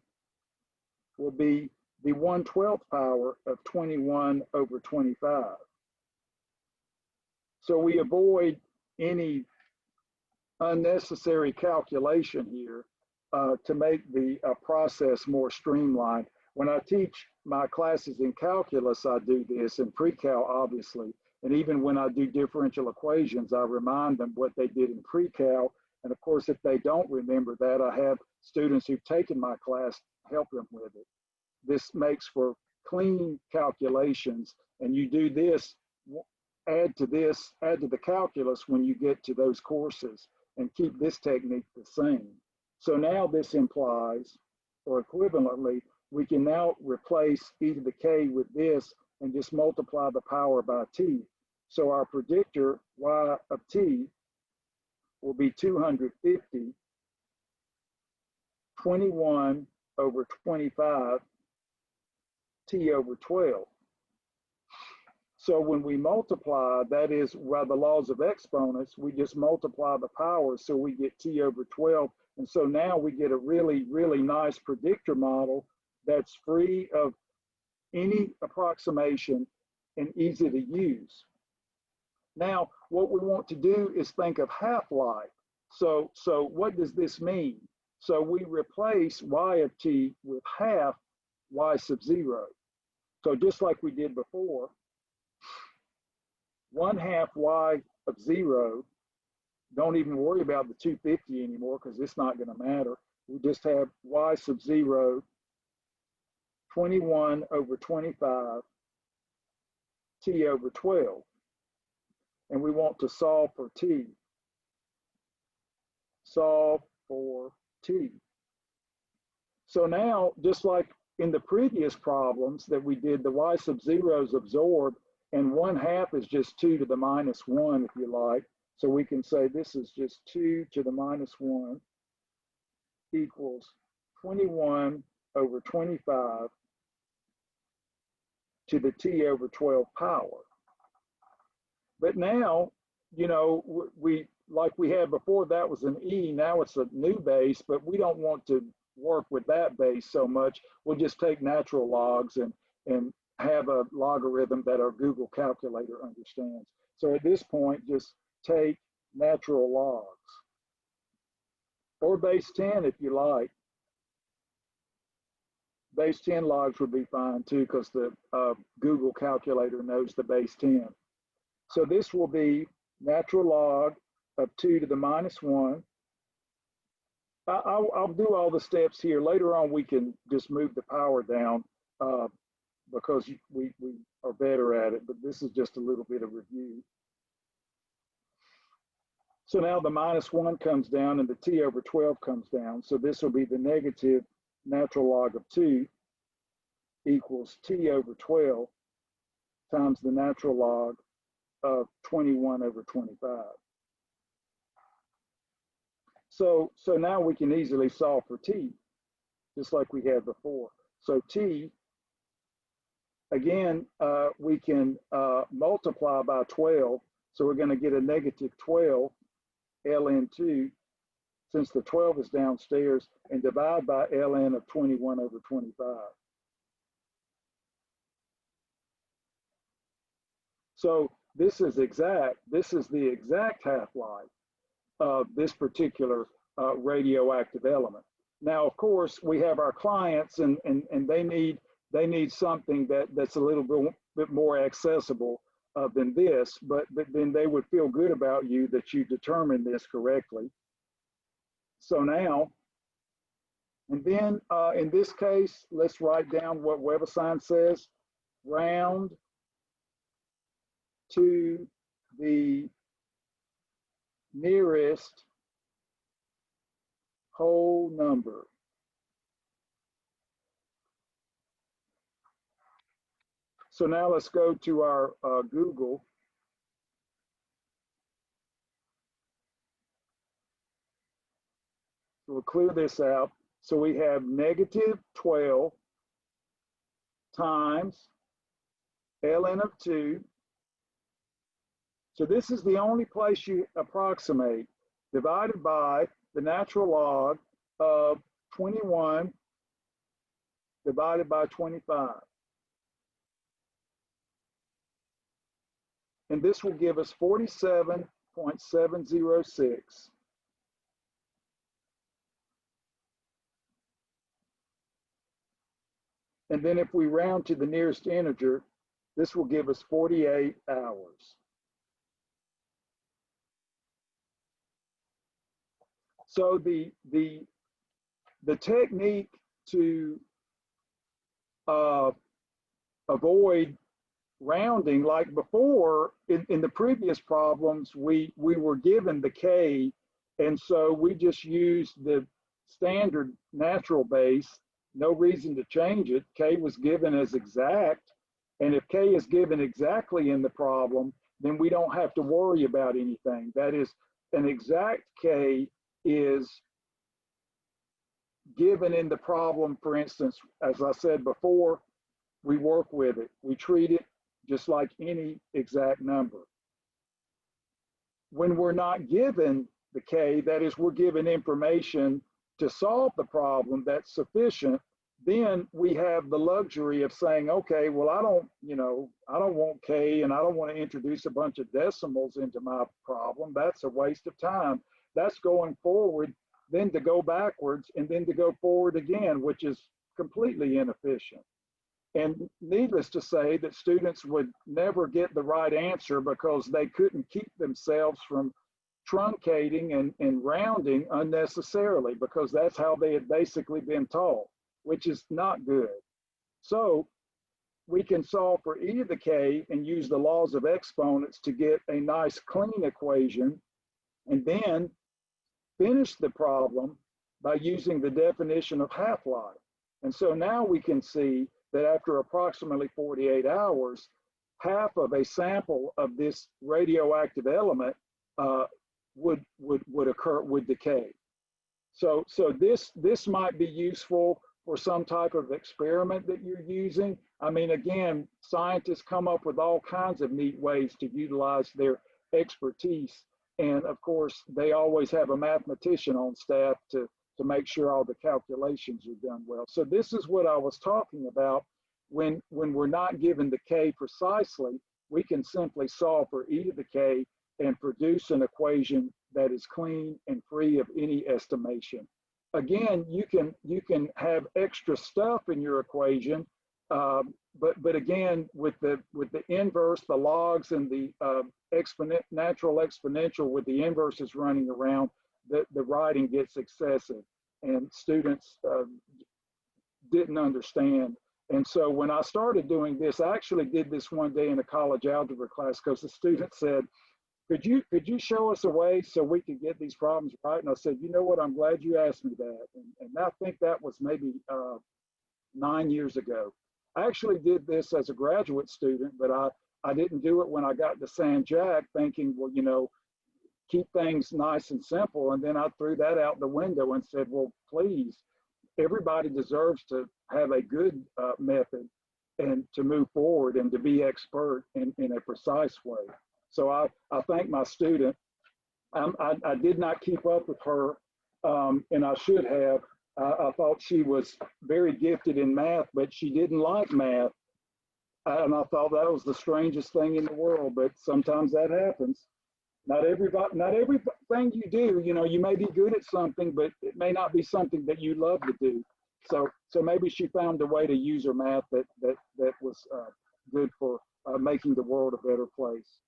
will be the 1/12th power of 21 over 25. So we avoid any unnecessary calculation here to make the process more streamlined. When I teach my classes in calculus, I do this, in pre-cal obviously, and even when I do differential equations, I remind them what they did in pre-cal. And of course, if they don't remember that, I have students who've taken my class help them with it. This makes for clean calculations, and you do this, add to the calculus when you get to those courses, and keep this technique the same. So now this implies, or equivalently, we can now replace e to the k with this and just multiply the power by t. So our predictor, y of t, will be 250, 21 over 25, t over 12. So when we multiply, that is by the laws of exponents, we just multiply the power, so we get t over 12. And so now we get a really, really nice predictor model that's free of any approximation and easy to use. Now, what we want to do is think of half-life. So what does this mean? So we replace y of t with half y sub 0. So just like we did before, 1/2 y of 0, don't even worry about the 250 anymore because it's not going to matter. We just have y sub 0, 21 over 25, t over 12. And we want to solve for t. Solve for t. So now, just like in the previous problems that we did, the y sub 0 is absorbed, and 1/2 is just 2 to the minus 1, if you like. So we can say this is just 2 to the minus 1 equals 21 over 25 to the t over 12 power. But now, you know, we like we had before, that was an e, now it's a new base, but we don't want to work with that base so much. We'll just take natural logs and have a logarithm that our Google calculator understands. So at this point, just take natural logs, or base 10 if you like. Base 10 logs would be fine too, because the Google calculator knows the base 10. So this will be natural log of 2 to the minus 1. I'll do all the steps here. Later on, we can just move the power down because we are better at it, but this is just a little bit of review. So now the minus 1 comes down and the t over 12 comes down. So this will be the negative natural log of 2 equals t over 12 times the natural log of 21 over 25. So now we can easily solve for t, just like we had before. So t, again, we can multiply by 12. So we're going to get a negative 12 ln2 since the 12 is downstairs, and divide by ln of 21 over 25. So this is exact. This is the exact half-life of this particular radioactive element. Now, of course, we have our clients, and they need something that's a little bit more accessible than this, but then they would feel good about you that you determined this correctly. So now, and then in this case, let's write down what WebAssign says: round to the nearest whole number. So now let's go to our Google. So we'll clear this out. So we have -12 times ln of 2. So this is the only place you approximate, divided by the natural log of 21 divided by 25. And this will give us 47.706. And then if we round to the nearest integer, this will give us 48 hours. So the technique to avoid rounding, like before in the previous problems, we were given the K, and so we just used the standard natural base. No reason to change it. K was given as exact, and if K is given exactly in the problem, then we don't have to worry about anything. That is, an exact K is given in the problem. For instance, as I said before, we work with it. We treat it just like any exact number. When we're not given the K, that is, we're given information to solve the problem that's sufficient, then we have the luxury of saying, okay, well, I don't want K, and I don't want to introduce a bunch of decimals into my problem. That's a waste of time. That's going forward, then to go backwards, and then to go forward again, which is completely inefficient. And needless to say that students would never get the right answer because they couldn't keep themselves from truncating and rounding unnecessarily, because that's how they had basically been taught, which is not good. So we can solve for e to the k and use the laws of exponents to get a nice clean equation, and then finish the problem by using the definition of half-life. And so now we can see that after approximately 48 hours, half of a sample of this radioactive element would decay. So this might be useful for some type of experiment that you're using. I mean, again, scientists come up with all kinds of neat ways to utilize their expertise. And of course, they always have a mathematician on staff to make sure all the calculations are done well. So this is what I was talking about. When we're not given the K precisely, we can simply solve for e to the K and produce an equation that is clean and free of any estimation. Again, you can have extra stuff in your equation, but again, with the inverse, the logs, and the natural exponential with the inverses running around, the writing gets excessive, and students didn't understand. And so when I started doing this, I actually did this one day in a college algebra class, because the student said, could you show us a way so we could get these problems right? And I said, you know what, I'm glad you asked me that. And I think that was maybe 9 years ago. I actually did this as a graduate student, but I didn't do it when I got to San Jac, thinking, well, you know, keep things nice and simple. And then I threw that out the window and said, well, please, everybody deserves to have a good method and to move forward and to be expert in a precise way. So I thank my student. I did not keep up with her and I should have. I thought she was very gifted in math, but she didn't like math. And I thought that was the strangest thing in the world, but sometimes that happens. Not everything you do, you know, you may be good at something, but it may not be something that you love to do. So maybe she found a way to use her math that was good for making the world a better place.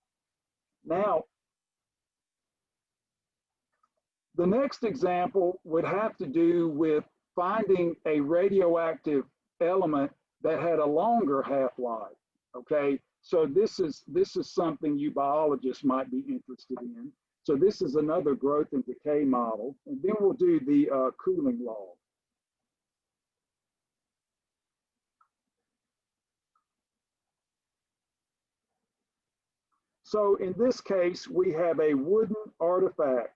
Now, the next example would have to do with finding a radioactive element that had a longer half-life. Okay, so this is something you biologists might be interested in. So this is another growth and decay model, and then we'll do the cooling law. So in this case, we have a wooden artifact.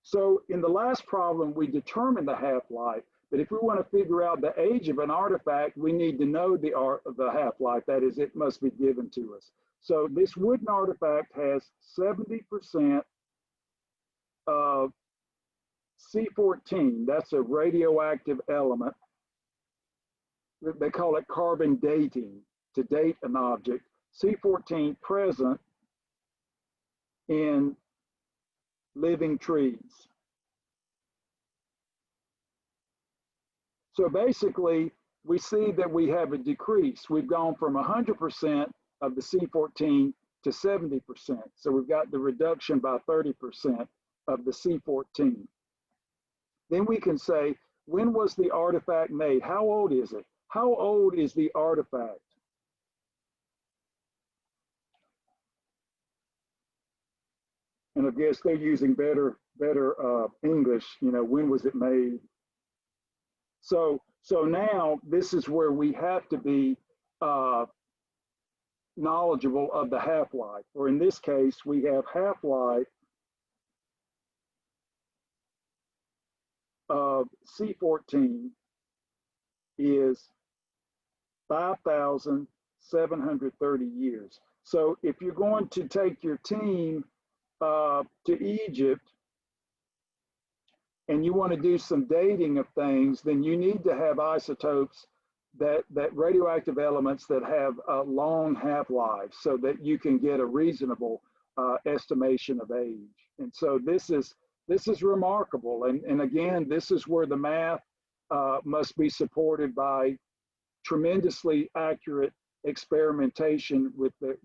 So in the last problem, we determined the half-life, but if we want to figure out the age of an artifact, we need to know the half-life. That is, it must be given to us. So this wooden artifact has 70% of C14. That's a radioactive element. They call it carbon dating, to date an object. C14 present in living trees. So basically, we see that we have a decrease. We've gone from 100% of the C14 to 70%. So we've got the reduction by 30% of the C14. Then we can say, when was the artifact made? How old is it? How old is the artifact? And I guess they're using better English, you know, when was it made? So now this is where we have to be knowledgeable of the half-life, or in this case, we have half-life of C14 is 5,730 years. So if you're going to take your team to Egypt and you want to do some dating of things, then you need to have isotopes that radioactive elements that have a long half-life so that you can get a reasonable estimation of age. And so this is remarkable. And again, this is where the math must be supported by tremendously accurate experimentation with the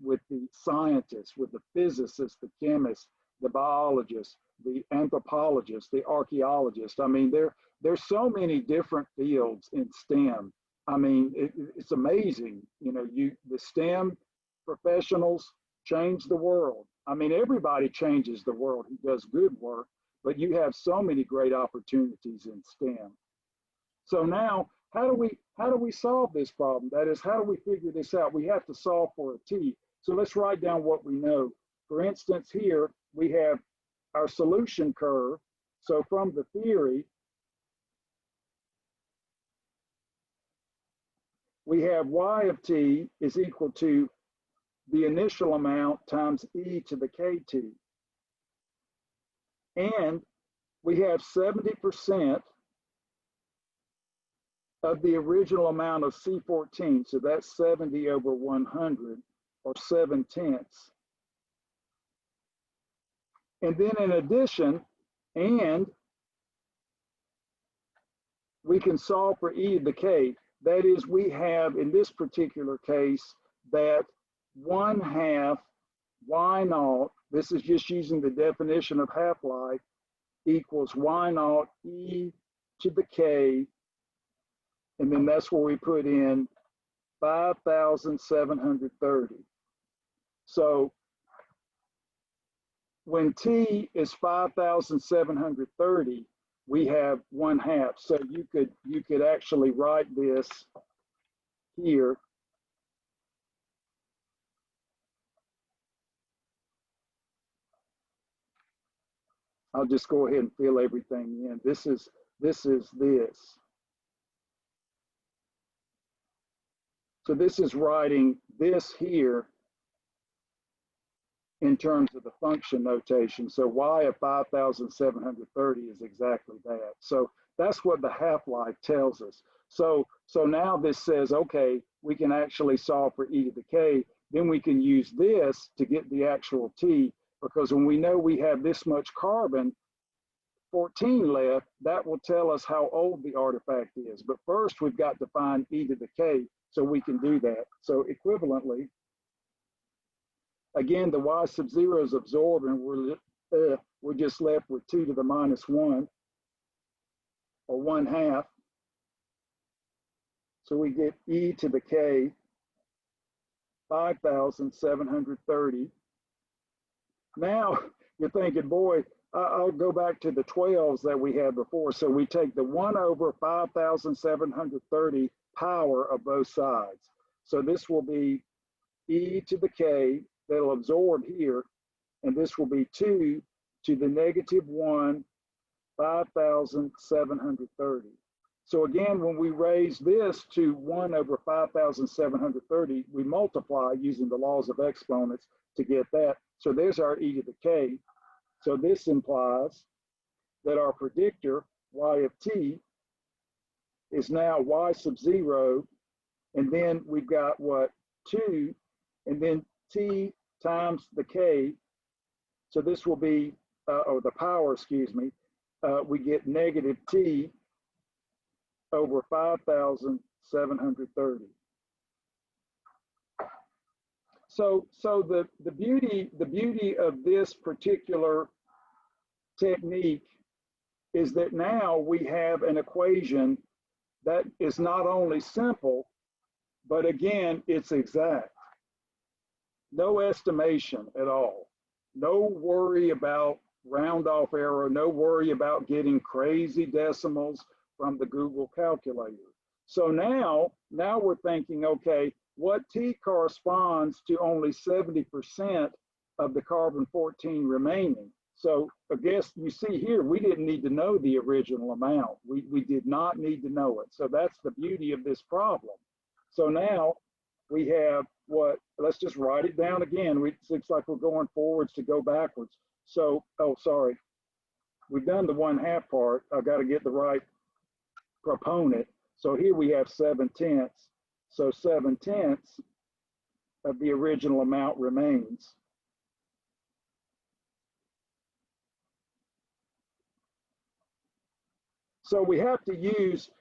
scientists, with the physicists, the chemists, the biologists, the anthropologists, the archaeologists. I mean, there's so many different fields in STEM. I mean, it's amazing. You know, the STEM professionals change the world. I mean, everybody changes the world who does good work, but you have so many great opportunities in STEM. So now, how do we solve this problem? That is, how do we figure this out? We have to solve for a t. So let's write down what we know. For instance, here we have our solution curve. So from the theory, we have y of t is equal to the initial amount times e to the kt. And we have 70% of the original amount of C14. So that's 70 over 100, or 7/10. And then in addition, and we can solve for e to the k. That is, we have, in this particular case, that 1/2 y naught, this is just using the definition of half-life, equals y naught e to the k, and then that's where we put in 5,730. So when t is 5,730, we have 1/2. So you could actually write this here. I'll just go ahead and fill everything in. This is this. So this is writing this here in terms of the function notation. So y of 5,730 is exactly that. So that's what the half-life tells us. So now this says, okay, we can actually solve for e to the k. Then we can use this to get the actual t, because when we know we have this much carbon 14 left, that will tell us how old the artifact is. But first, we've got to find e to the k, so we can do that. So equivalently, again, the y sub 0 is absorbed, and we're just left with 2 to the minus 1, or 1/2. So we get e to the k, 5,730. Now you're thinking, boy, I'll go back to the 12s that we had before. So we take the 1 over 5,730 power of both sides. So this will be e to the k that'll absorb here, and this will be 2 to the negative 1, 5,730. So again, when we raise this to 1 over 5,730, we multiply using the laws of exponents to get that. So there's our e to the k. So this implies that our predictor, y of t, is now y sub 0, and then we've got what, 2, and then t times the k. So this will be, or the power, excuse me, we get negative t over 5,730. So the beauty of this particular technique is that now we have an equation that is not only simple, but again, it's exact. No estimation at all. No worry about round off error, no worry about getting crazy decimals from the Google calculator. So now we're thinking, okay, what T corresponds to only 70% of the carbon-14 remaining. So I guess you see here, we didn't need to know the original amount. We did not need to know it. So that's the beauty of this problem. So now we have what, let's just write it down again. It looks like we're going forwards to go backwards. So, oh, sorry. We've done the 1/2 part. I've got to get the right proponent. So here we have 7/10. So 7/10 of the original amount remains. So we have to use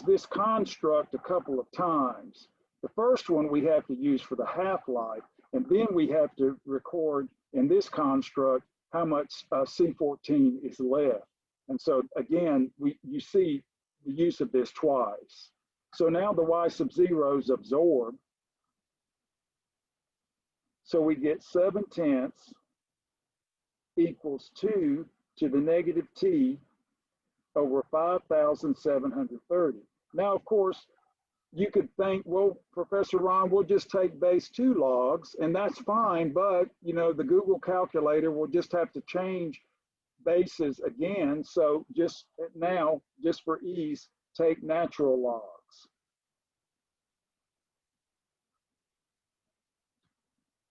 this construct a couple of times. The first one we have to use for the half-life, and then we have to record in this construct how much C14 is left. And so again, you see the use of this twice. So now the y sub 0 is absorbed. So we get 7/10 equals 2 to the negative t over 5,730. Now, of course, you could think, well, Professor Ron, we'll just take base 2 logs, and that's fine, but you know, the Google calculator will just have to change bases again. So just now, just for ease, take natural logs.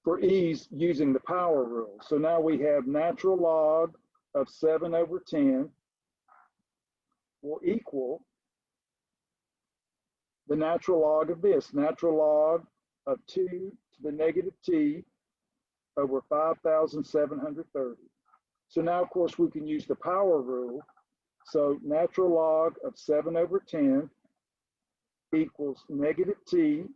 For ease, using the power rule. So now we have natural log of 7/10 will equal the natural log of this, natural log of 2 to the negative t over 5,730. So now, of course, we can use the power rule. So natural log of 7/10 equals negative t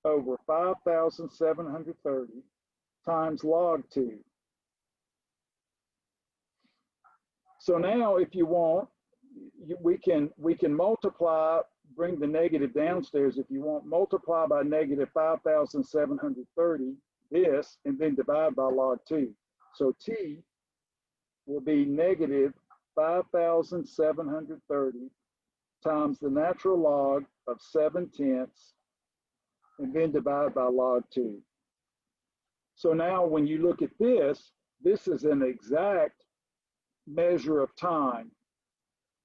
over 5,730 times log 2. So now, if you want, we can multiply, bring the negative downstairs if you want, multiply by negative 5,730 this, and then divide by log 2. So t will be negative 5,730 times the natural log of 7/10, and then divide by log 2. So now when you look at this, this is an exact measure of time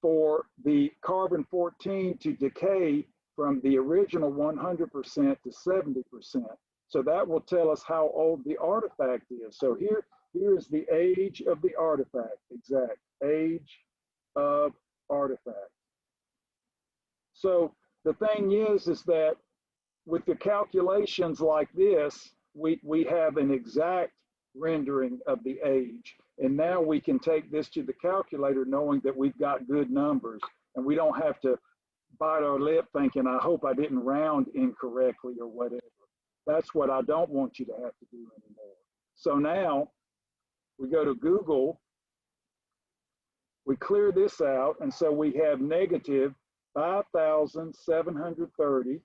for the carbon-14 to decay from the original 100% to 70%. So that will tell us how old the artifact is. So here is the age of the artifact, exact age of artifact. So the thing is that with the calculations like this, we have an exact rendering of the age. And now we can take this to the calculator knowing that we've got good numbers, and we don't have to bite our lip thinking, I hope I didn't round incorrectly or whatever. That's what I don't want you to have to do anymore. So now we go to Google, we clear this out, and so we have negative 5,730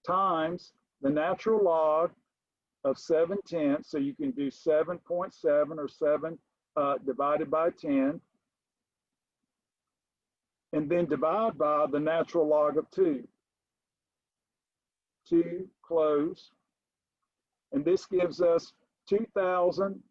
times the natural log of 7/10. So you can do 7.7 or 7 divided by 10. And then divide by the natural log of 2. 2 close. And this gives us 2,000.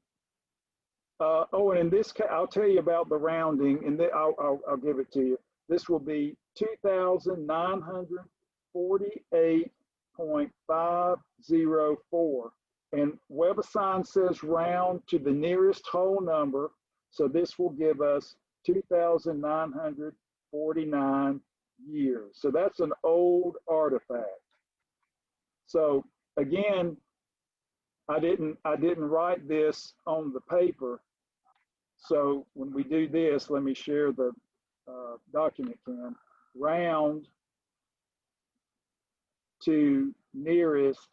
And in this case, I'll tell you about the rounding, and then I'll give it to you. This will be 2,948.504. And WebAssign says round to the nearest whole number. So this will give us 2,949 years. So that's an old artifact. So again, I didn't write this on the paper. So when we do this, let me share the document, Ken. Round to nearest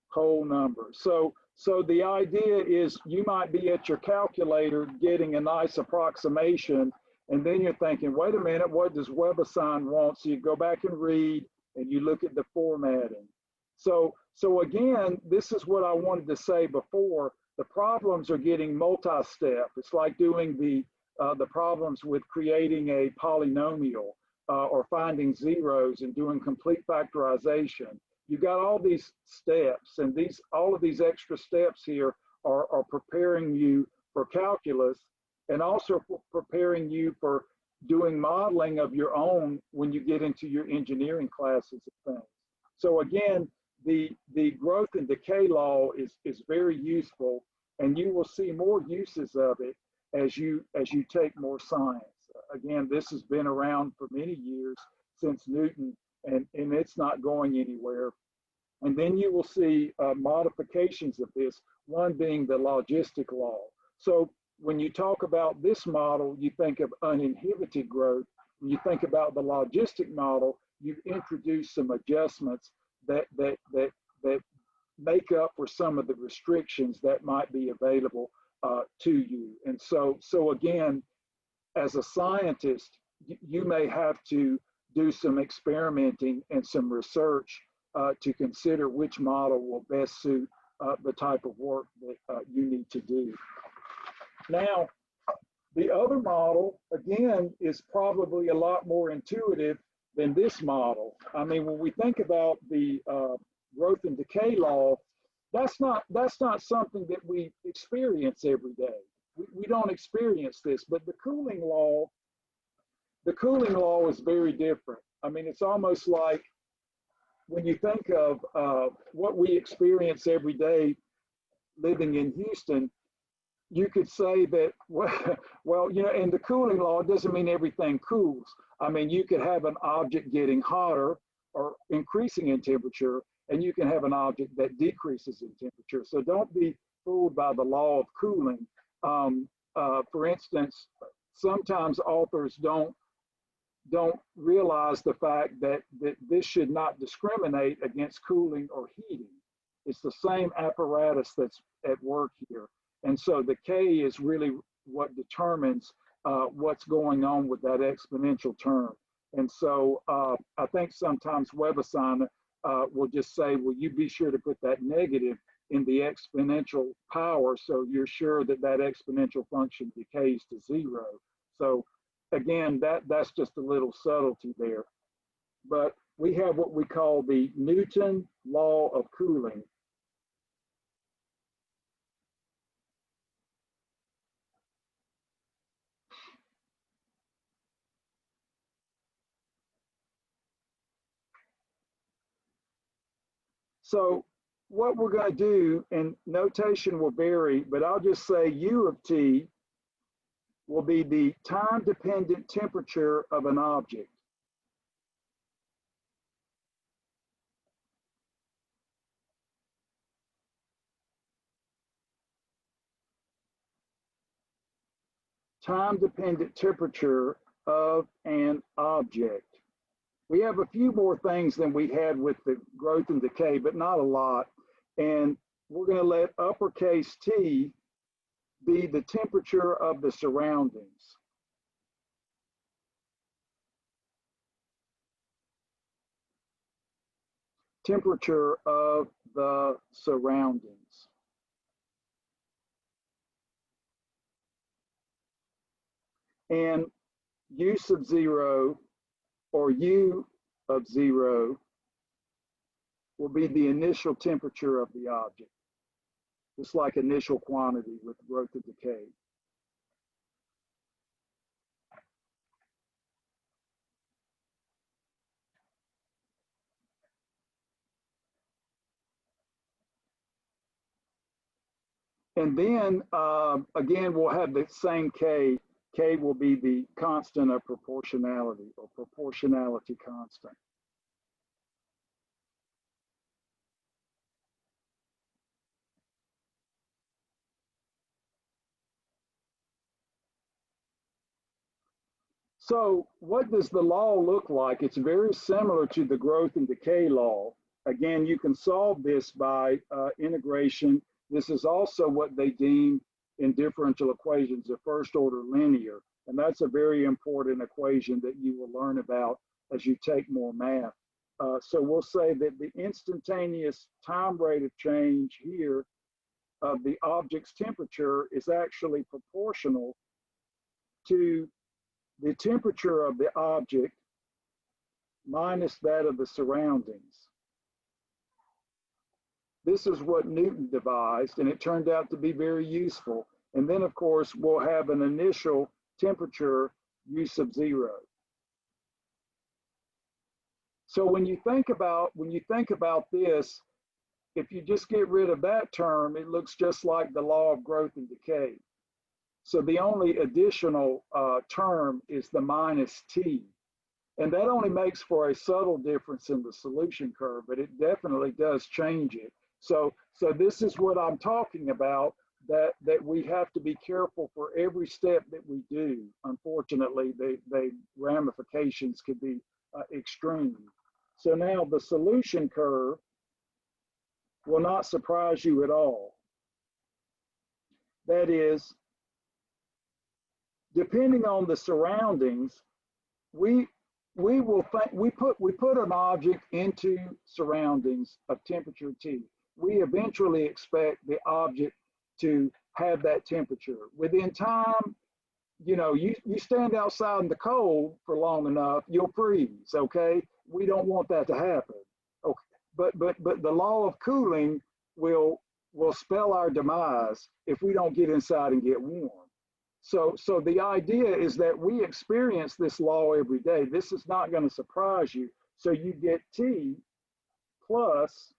whole number. So the idea is you might be at your calculator getting a nice approximation, and then you're thinking, wait a minute, what does WebAssign want? So you go back and read, and you look at the formatting. So again, this is what I wanted to say before. The problems are getting multi-step. It's like doing the problems with creating a polynomial or finding zeros and doing complete factorization. You've got all these steps, and all of these extra steps here are preparing you for calculus, and also preparing you for doing modeling of your own when you get into your engineering classes and things. So again, the growth and decay law is very useful, and you will see more uses of it as you take more science. Again, this has been around for many years, since Newton, and it's not going anywhere. And then you will see modifications of this, one being the logistic law. So when you talk about this model, you think of uninhibited growth. When you think about the logistic model, you've introduced some adjustments that make up for some of the restrictions that might be available to you. And so again, as a scientist, you may have to do some experimenting and some research to consider which model will best suit the type of work that you need to do. Now, the other model, again, is probably a lot more intuitive than this model. I mean, when we think about the growth and decay law, that's not something that we experience every day. We don't experience this, but the cooling law is very different. I mean, it's almost like when you think of what we experience every day living in Houston, you could say that, well, you know, in the cooling law, it doesn't mean everything cools. I mean, you could have an object getting hotter or increasing in temperature, and you can have an object that decreases in temperature. So don't be fooled by the law of cooling. For instance, sometimes authors don't realize the fact that this should not discriminate against cooling or heating. It's the same apparatus that's at work here. And so the K is really what determines what's going on with that exponential term. And so I think sometimes WebAssign will just say, well, you be sure to put that negative in the exponential power, so you're sure that that exponential function decays to 0. So again, that's just a little subtlety there. But we have what we call the Newton law of cooling. So what we're going to do, and notation will vary, but I'll just say U of T will be the time-dependent temperature of an object. Time-dependent temperature of an object. We have a few more things than we had with the growth and decay, but not a lot. And we're going to let uppercase T be the temperature of the surroundings. Temperature of the surroundings. And U sub 0 or U of 0 will be the initial temperature of the object, just like initial quantity with growth and decay. And then again, we'll have the same K. K will be the constant of proportionality or proportionality constant. So what does the law look like? It's very similar to the growth and decay law. Again, you can solve this by integration. This is also what they deem in differential equations a first order linear. And that's a very important equation that you will learn about as you take more math. So we'll say that the instantaneous time rate of change here of the object's temperature is actually proportional to the temperature of the object minus that of the surroundings. This is what Newton devised, and it turned out to be very useful. And then, of course, we'll have an initial temperature U sub 0. So when you think about this, if you just get rid of that term, it looks just like the law of growth and decay. So the only additional term is the minus T. And that only makes for a subtle difference in the solution curve, but it definitely does change it. So this is what I'm talking about, that we have to be careful for every step that we do. Unfortunately, the ramifications could be extreme. So now the solution curve will not surprise you at all. That is, depending on the surroundings, we put an object into surroundings of temperature T. We eventually expect the object to have that temperature. Within time, you know, you stand outside in the cold for long enough, you'll freeze, okay? We don't want that to happen. Okay. But the law of cooling will spell our demise if we don't get inside and get warm. So the idea is that we experience this law every day. This is not going to surprise you. So you get T plus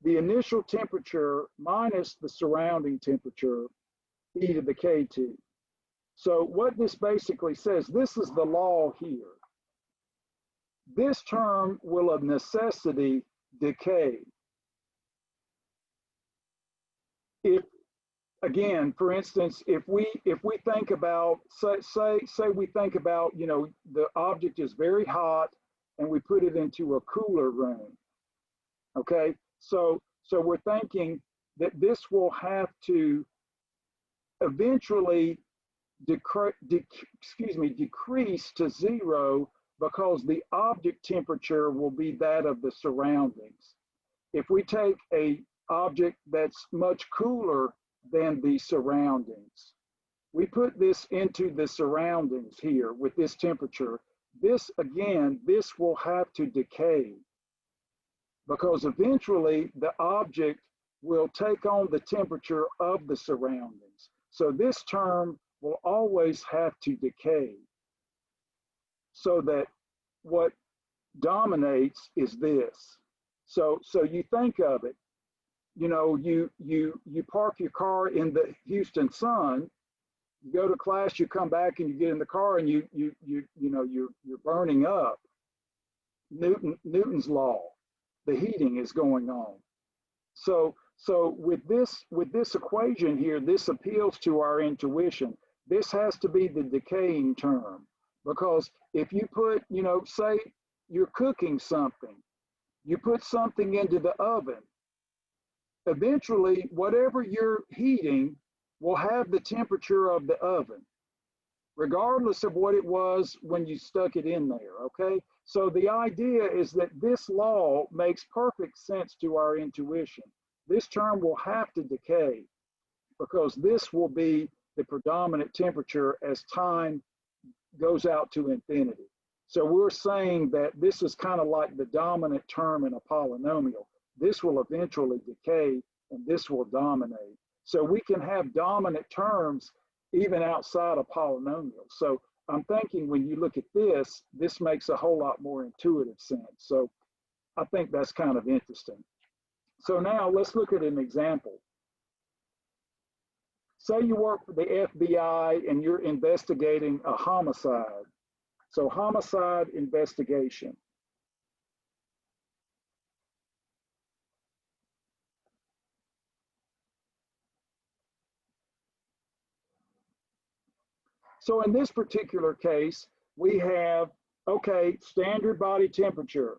the initial temperature minus the surrounding temperature, e to the KT. So what this basically says, this is the law here. This term will of necessity decay. If, again, for instance, if we think about, say we think about, you know, the object is very hot and we put it into a cooler room, okay? So we're thinking that this will have to eventually decrease to 0 because the object temperature will be that of the surroundings. If we take a object that's much cooler than the surroundings, we put this into the surroundings here with this temperature, this again, this will have to decay because eventually the object will take on the temperature of the surroundings. So this term will always have to decay so that what dominates is this. So you think of it, you know, you park your car in the Houston sun, you go to class, you come back and you get in the car and you're burning up. Newton's law, the heating is going on. So with this equation here, this appeals to our intuition. This has to be the decaying term, because if you put, you know, say you're cooking something, you put something into the oven, eventually whatever you're heating will have the temperature of the oven, regardless of what it was when you stuck it in there, okay? So the idea is that this law makes perfect sense to our intuition. This term will have to decay because this will be the predominant temperature as time goes out to infinity. So we're saying that this is kind of like the dominant term in a polynomial. This will eventually decay and this will dominate. So we can have dominant terms even outside of polynomials. So I'm thinking when you look at this, this makes a whole lot more intuitive sense. So I think that's kind of interesting. So now let's look at an example. Say you work for the FBI and you're investigating a homicide. So homicide investigation. So in this particular case, we have, okay, standard body temperature.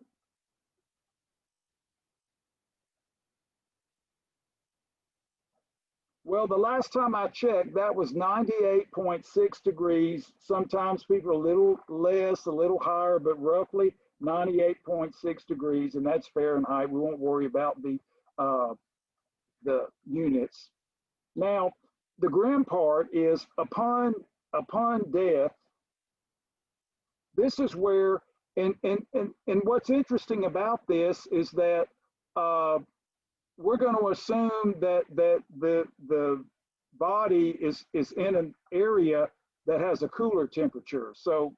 Well, the last time I checked, that was 98.6 degrees. Sometimes people are a little less, a little higher, but roughly 98.6 degrees, and that's Fahrenheit. We won't worry about the units. Now, the grim part is upon death, this is where, and what's interesting about this is that we're going to assume that the body is in an area that has a cooler temperature. So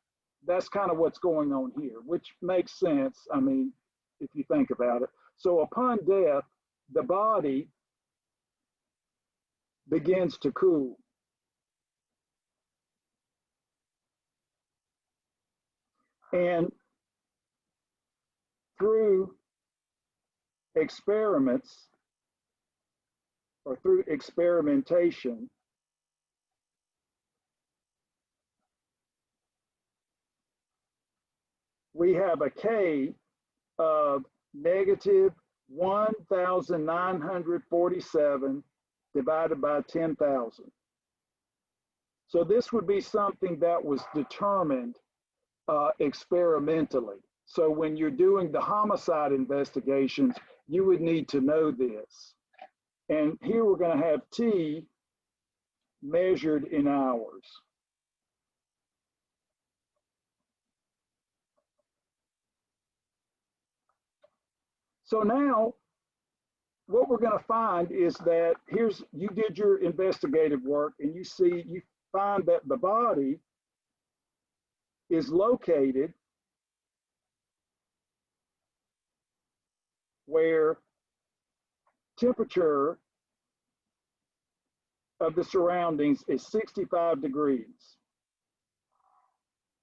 that's kind of what's going on here, which makes sense. I mean, if you think about it. So upon death, the body begins to cool. And through experiments or through experimentation, we have a K of negative 1,947 divided by 10,000. So this would be something that was determined experimentally. So when you're doing the homicide investigations, you would need to know this. And here we're going to have T measured in hours. So now what we're going to find is that you did your investigative work and you find that the body is located where temperature of the surroundings is 65 degrees.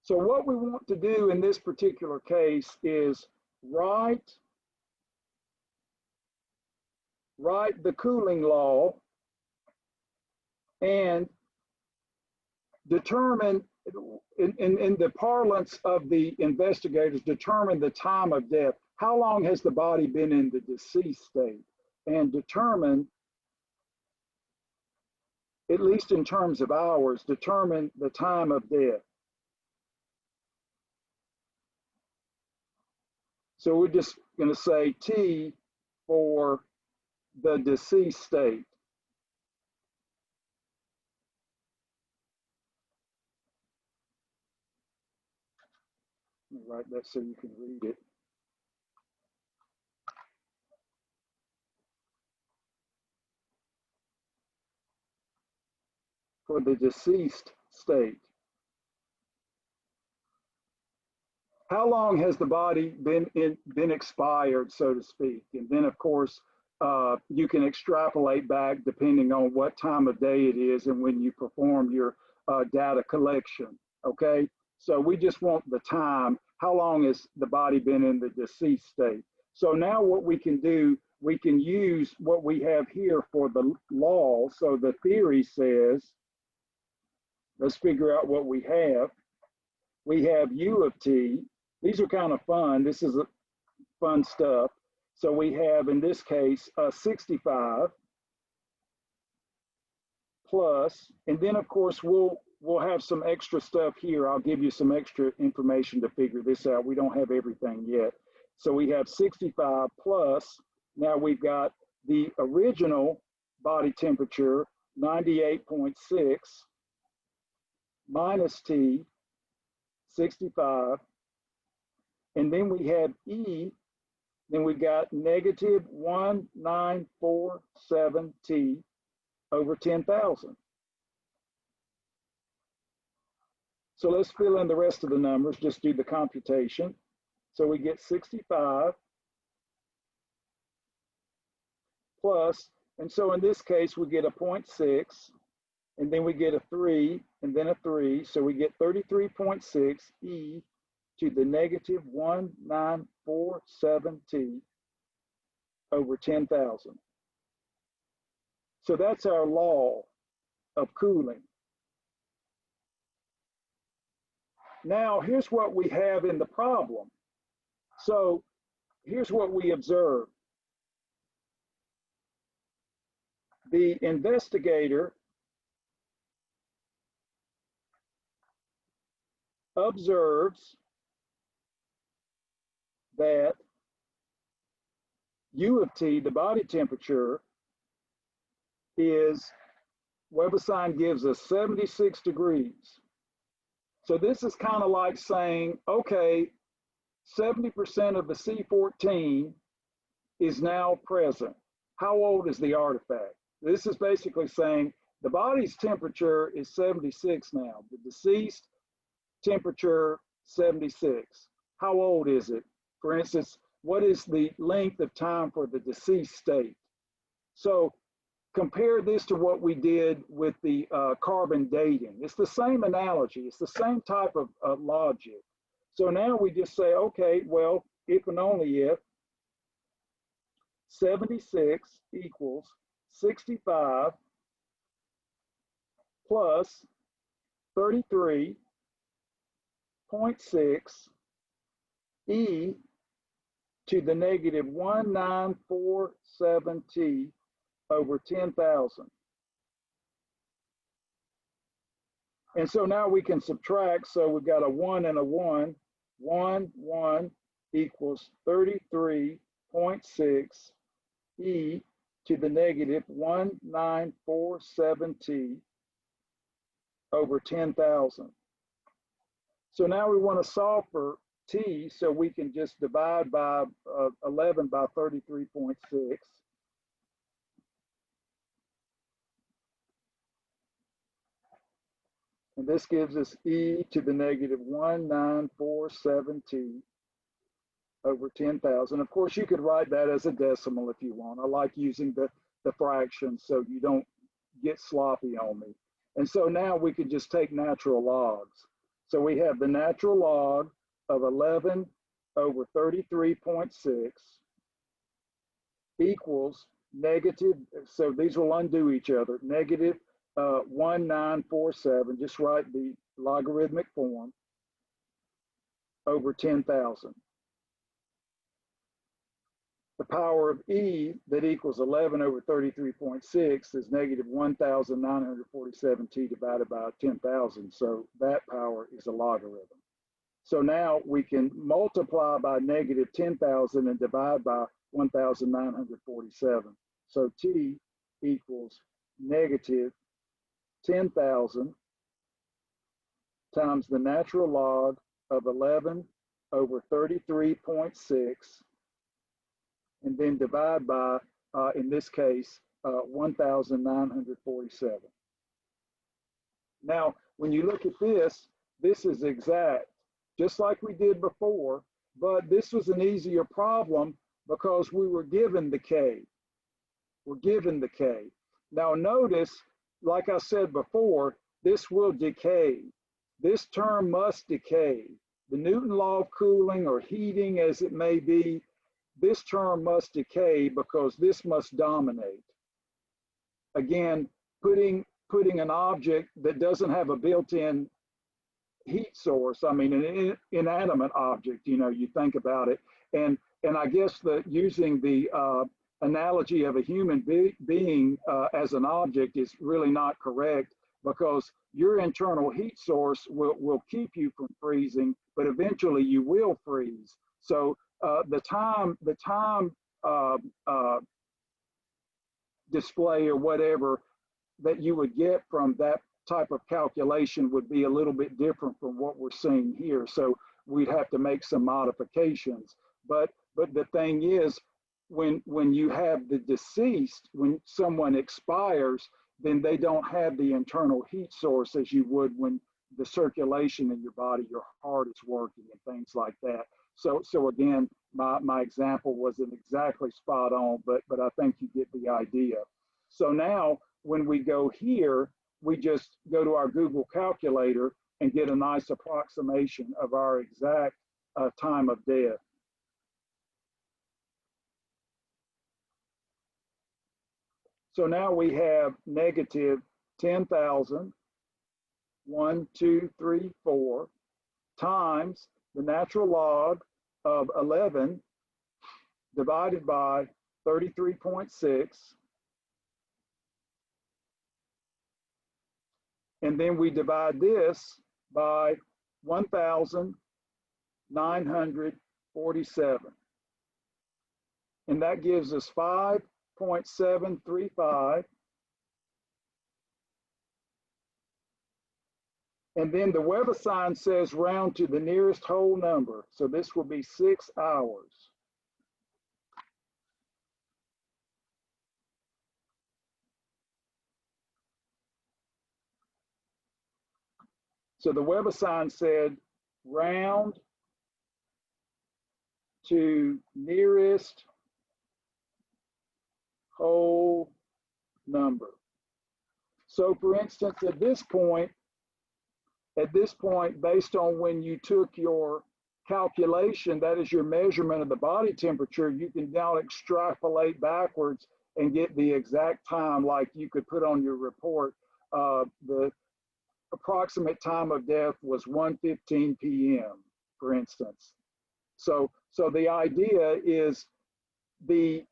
So what we want to do in this particular case is write the cooling law and determine, in the parlance of the investigators, determine the time of death. How long has the body been in the deceased state? And determine, at least in terms of hours, determine the time of death. So we're just going to say T for the deceased state. Let me write that so you can read it. For the deceased state. how long has the body been expired, so to speak? And then, of course, you can extrapolate back depending on what time of day it is and when you perform your data collection. Okay, so we just want the time. How long has the body been in the deceased state? So now what we can do, we can use what we have here for the law. So the theory says, let's figure out what we have. We have U of t. These are kind of fun. This is fun stuff. So we have, in this case, 65 plus, and then of course we'll have some extra stuff here. I'll give you some extra information to figure this out. We don't have everything yet. So we have 65 plus, now we've got the original body temperature, 98.6, minus T, 65, and then we have E, then we got negative 1947 T over 10,000. So let's fill in the rest of the numbers, just do the computation. So we get 65 plus, and so in this case, we get a 0.6, and then we get a 3, and then a 3, so we get 33.6 E to the negative 1947 T over 10,000. So that's our law of cooling. Now, here's what we have in the problem. So here's what we observe. The investigator observes that U of T, the body temperature, is, Webassine gives us 76 degrees. So this is kind of like saying, okay, 70% of the C14 is now present. How old is the artifact? This is basically saying the body's temperature is 76 now. The deceased temperature, 76. How old is it? For instance, what is the length of time for the deceased state? So compare this to what we did with the carbon dating. It's the same analogy. It's the same type of logic. So now we just say, okay, well, if and only if 76 equals 65 plus 33.6 E to the negative 1947 T over 10,000. And so now we can subtract. So we've got a 1 and a 1. 1, 1 equals 33.6 E to the negative 1947 T over 10,000. So now we want to solve for T, so we can just divide by 11 by 33.6. And this gives us E to the negative 1947 T over 10,000. Of course, you could write that as a decimal if you want. I like using the fractions so you don't get sloppy on me. And so now we can just take natural logs. So we have the natural log of 11 over 33.6 equals negative, so these will undo each other, negative 1947, just write the logarithmic form, over 10,000. The power of E that equals 11 over 33.6 is negative 1,947 T divided by 10,000. So that power is a logarithm. So now we can multiply by negative 10,000 and divide by 1,947. So T equals negative 10,000 times the natural log of 11 over 33.6, and then divide by, in this case, 1,947. Now, when you look at this, this is exact. just like we did before, but this was an easier problem because we were given the K. We're given the K. Now notice, like I said before, this will decay. This term must decay. The Newton law of cooling or heating as it may be, this term must decay because this must dominate. Again, putting an object that doesn't have a built-in heat source, I mean an inanimate object, you think about it, and I guess that using the analogy of a human being as an object is really not correct, because your internal heat source will keep you from freezing, but eventually you will freeze. So the time display or whatever that you would get from that type of calculation would be a little bit different from what we're seeing here. So we'd have to make some modifications. But the thing is, when you have the deceased, when someone expires, then they don't have the internal heat source as you would when the circulation in your body, your heart is working and things like that. So again, my example wasn't exactly spot on, but I think you get the idea. So now when we go here, we just go to our Google calculator and get a nice approximation of our exact time of death. So now we have negative 10,000, 1, 2, 3, 4, times the natural log of 11 divided by 33.6. And then we divide this by 1,947. And that gives us 5.735. And then the Weber sign says round to the nearest whole number. So this will be 6 hours. So the Weber sign said round to nearest whole number. So for instance, at this point, based on when you took your calculation, that is your measurement of the body temperature, you can now extrapolate backwards and get the exact time, like you could put on your report. The approximate time of death was 1:15 p.m., for instance. So the idea is the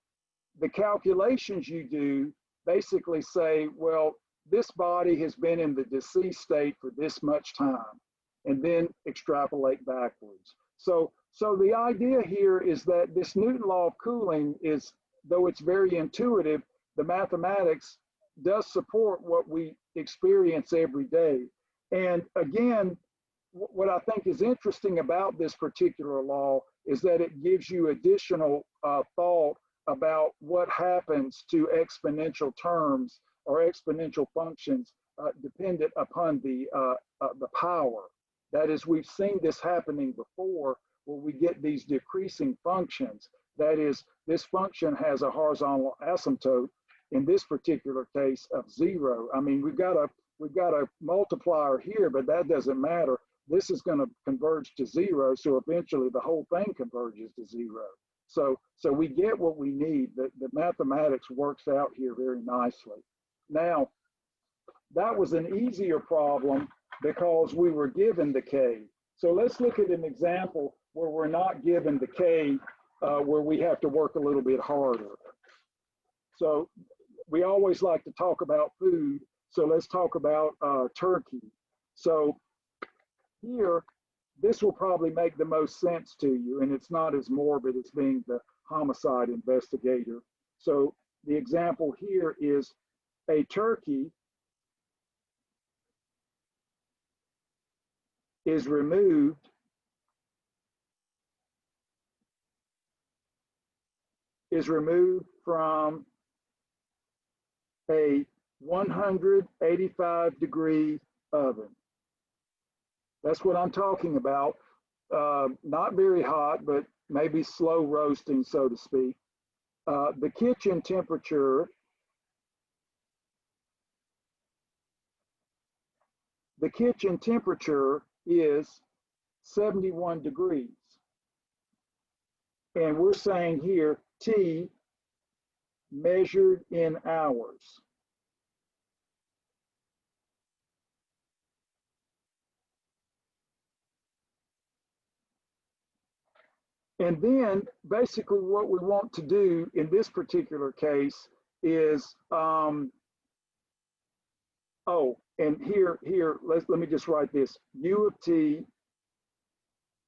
calculations you do basically say, well, this body has been in the deceased state for this much time, and then extrapolate backwards. So the idea here is that this Newton law of cooling is, though it's very intuitive, the mathematics does support what we experience every day. And again, what I think is interesting about this particular law is that it gives you additional thought about what happens to exponential terms or exponential functions dependent upon the power. That is, we've seen this happening before where we get these decreasing functions. That is, this function has a horizontal asymptote, in this particular case, of 0. I mean, we've got a multiplier here, but that doesn't matter. This is going to converge to 0, so eventually the whole thing converges to 0. So we get what we need. The mathematics works out here very nicely. Now, that was an easier problem because we were given the K. So let's look at an example where we're not given the K, where we have to work a little bit harder. So we always like to talk about food. So let's talk about turkey. So here, this will probably make the most sense to you, and it's not as morbid as being the homicide investigator. So the example here is a turkey is removed from a 185-degree oven. That's what I'm talking about. not very hot, but maybe slow roasting, so to speak. The kitchen temperature is 71 degrees. And we're saying here, T measured in hours. And then basically what we want to do in this particular case is, and here, let me just write this. U of T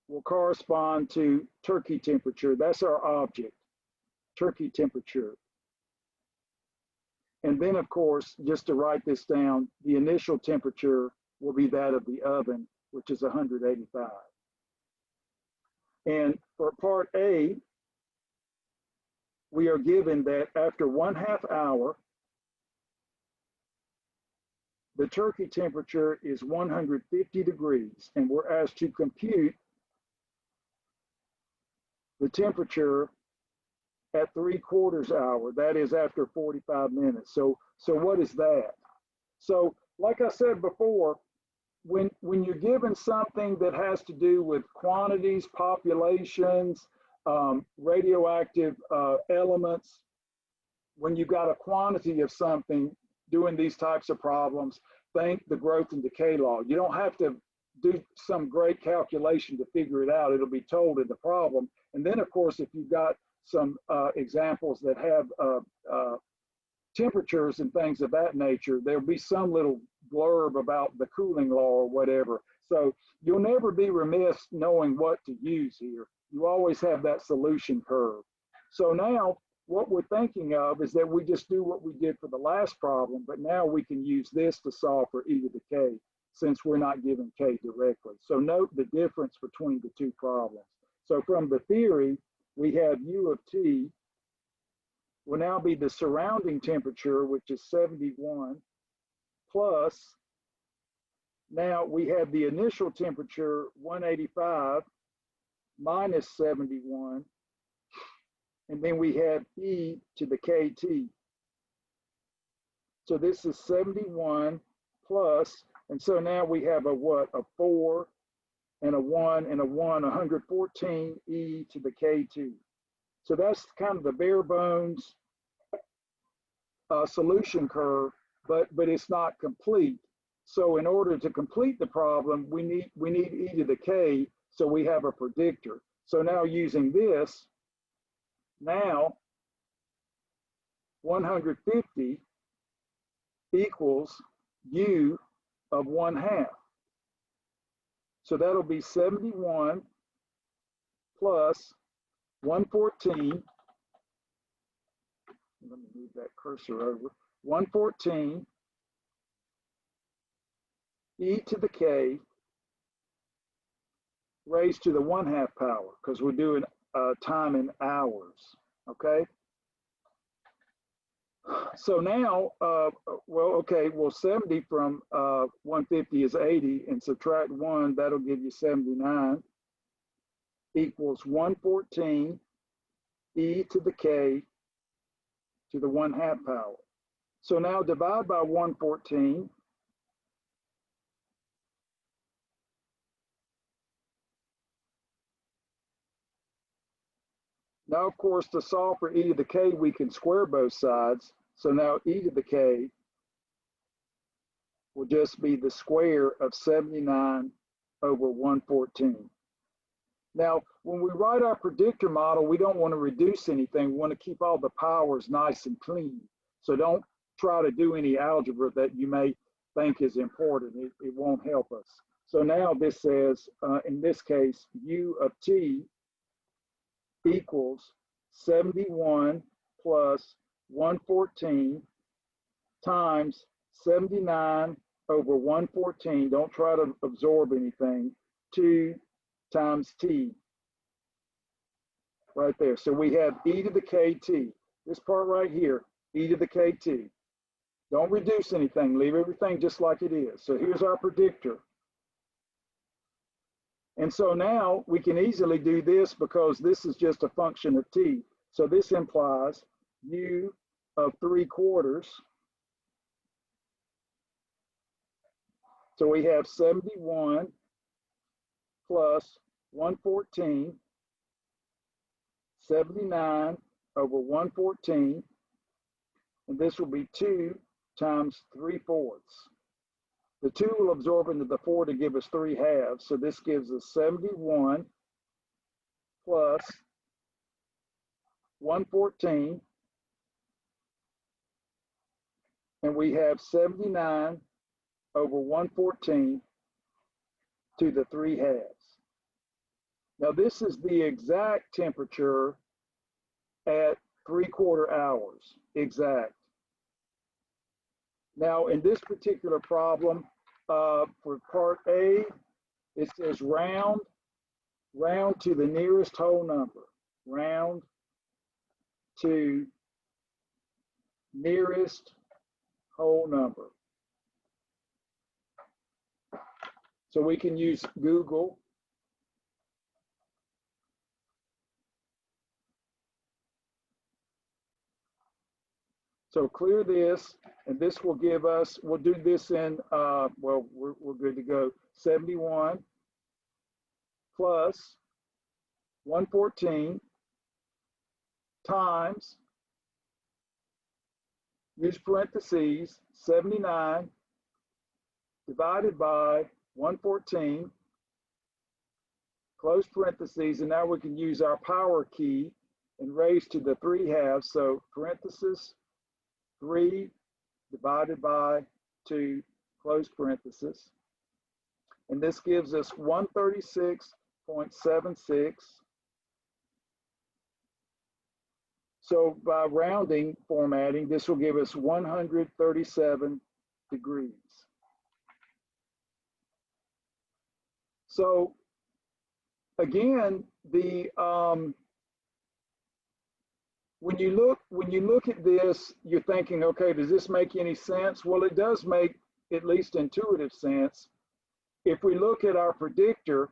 will correspond to turkey temperature. That's our object, turkey temperature. And then, of course, just to write this down, the initial temperature will be that of the oven, which is 185. And for part A, we are given that after 1/2 hour, the turkey temperature is 150 degrees, and we're asked to compute the temperature at 3/4 hour. That is after 45 minutes. So what is that? So like I said before, when you're given something that has to do with quantities, populations, radioactive elements, when you've got a quantity of something doing these types of problems, think the growth and decay law. You don't have to do some great calculation to figure it out. It'll be told in the problem. And then, of course, if you've got some examples that have temperatures and things of that nature, there'll be some little blurb about the cooling law or whatever. So you'll never be remiss knowing what to use here. You always have that solution curve. So now what we're thinking of is that we just do what we did for the last problem, but now we can use this to solve for e to the k since we're not given k directly. So note the difference between the two problems. So from the theory, we have U of T will now be the surrounding temperature, which is 71, plus, now we have the initial temperature, 185, minus 71, and then we have e to the kt. So this is 71 plus, and so now we have a what? A 4 and a 1 and a 1, 114 e to the kt. So that's kind of the bare bones solution curve, but it's not complete. So in order to complete the problem, we need e to the k, so we have a predictor. So now using this, now 150 equals u of 1/2. So that'll be 71 plus 114. Let me move that cursor over. 114 e to the k raised to the 1/2 power, because we're doing time in hours, okay? So now, well, 70 from 150 is 80, and subtract 1, that'll give you 79, equals 114 e to the k to the 1/2 power. So now divide by 114. Now, of course, to solve for e to the k, we can square both sides. So now e to the k will just be the square of 79 over 114. Now, when we write our predictor model, we don't want to reduce anything. We want to keep all the powers nice and clean. So don't try to do any algebra that you may think is important. It won't help us. So now this says, in this case, u of t equals 71 plus 114 times 79 over 114. Don't try to absorb anything. 2 times t. Right there. So we have e to the kt. This part right here, e to the kt. Don't reduce anything. Leave everything just like it is. So here's our predictor. And so now we can easily do this because this is just a function of t. So this implies u of 3/4. So we have 71 plus 114, 79 over 114, and this will be 2 times 3/4. The 2 will absorb into the 4 to give us 3/2, so this gives us 71 plus 114, and we have 79 over 114 to the 3/2. Now this is the exact temperature at 3/4 hours, exact. Now in this particular problem, for part A, it says round to the nearest whole number, round to nearest whole number. So we can use Google. So clear this, and this will give us, we'll do this in, well, we're good to go. 71 plus 114 times, use parentheses, 79 divided by 114, close parentheses, and now we can use our power key and raise to the 3/2. So parenthesis, 3 divided by 2, close parenthesis. And this gives us 136.76. So by rounding formatting, this will give us 137 degrees. So again, the when you look at this, you're thinking, okay, does this make any sense? Well, it does make at least intuitive sense. If we look at our predictor,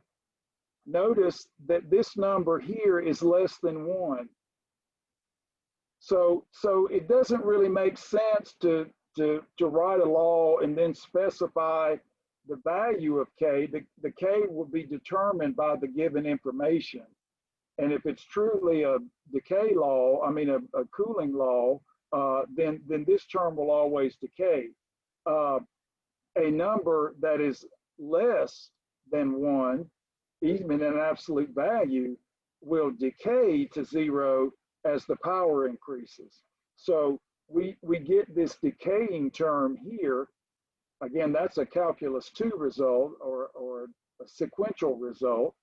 notice that this number here is less than 1. So it doesn't really make sense to write a law and then specify the value of K. The K will be determined by the given information. And if it's truly a decay law, I mean a cooling law, then this term will always decay. A number that is less than 1, even an absolute value, will decay to 0 as the power increases. So we get this decaying term here. Again, that's a calculus 2 result or a sequential result.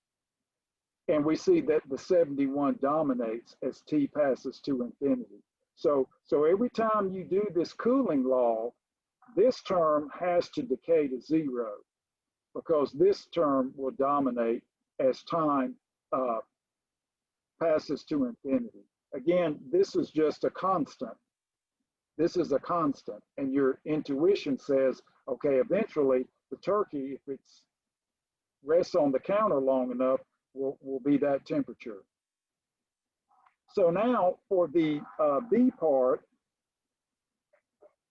And we see that the 71 dominates as t passes to infinity. So every time you do this cooling law, this term has to decay to 0 because this term will dominate as time passes to infinity. Again, this is just a constant. This is a constant, and your intuition says, okay, eventually the turkey, if it rests on the counter long enough, will be that temperature. So now for the B part,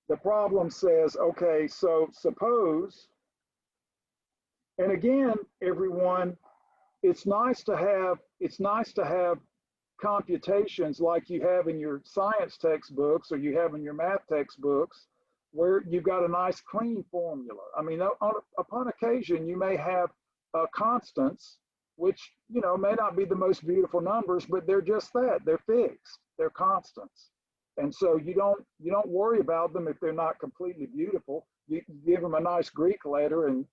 the problem says, okay, so suppose, and again, everyone, it's nice to have computations like you have in your science textbooks or you have in your math textbooks where you've got a nice clean formula. I mean, upon occasion, you may have constants, which, you know, may not be the most beautiful numbers, but they're just that, they're fixed, they're constants. And so you don't worry about them if they're not completely beautiful. You give them a nice Greek letter and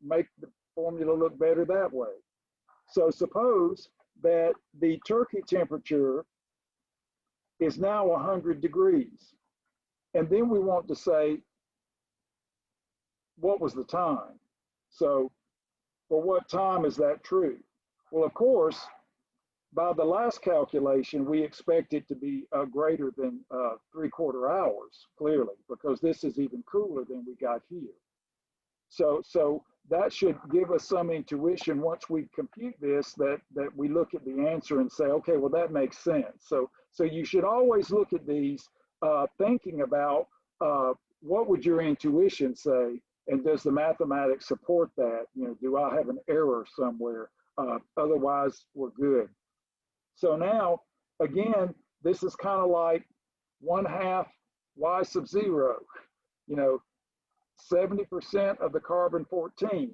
make the formula look better that way. So suppose that the turkey temperature is now 100 degrees. And then we want to say, what was the time? So for what time is that true? Well, of course, by the last calculation, we expect it to be greater than 3/4 hours, clearly, because this is even cooler than we got here. So that should give us some intuition once we compute this, that we look at the answer and say, okay, well, that makes sense. So you should always look at these thinking about what would your intuition say, and does the mathematics support that? You know, do I have an error somewhere? Otherwise, we're good. So now, again, this is kind of like 1/2 y sub 0. You know, 70% of the carbon 14.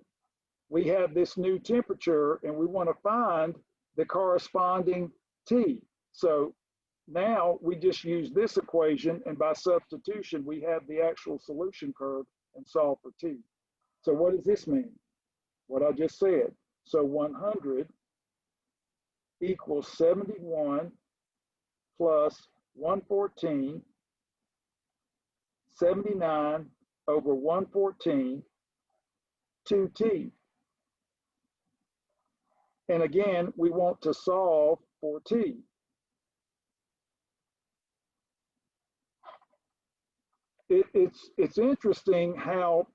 We have this new temperature and we want to find the corresponding T. So now we just use this equation, and by substitution, we have the actual solution curve and solve for T. So what does this mean? What I just said. So 100 equals 71 plus 114, 79 over 114, 2T. And again, we want to solve for T. It's interesting how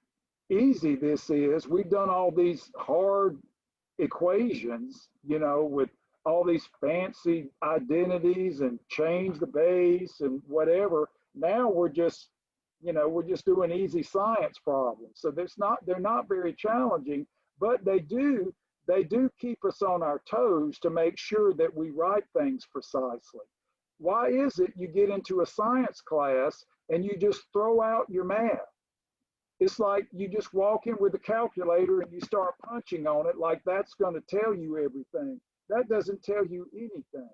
easy this is. We've done all these hard equations, you know, with all these fancy identities and change the base and whatever. Now we're just, you know, we're just doing easy science problems. So they're not very challenging, but they do keep us on our toes to make sure that we write things precisely. Why is it you get into a science class and you just throw out your math? It's like you just walk in with a calculator and you start punching on it like that's going to tell you everything. That doesn't tell you anything.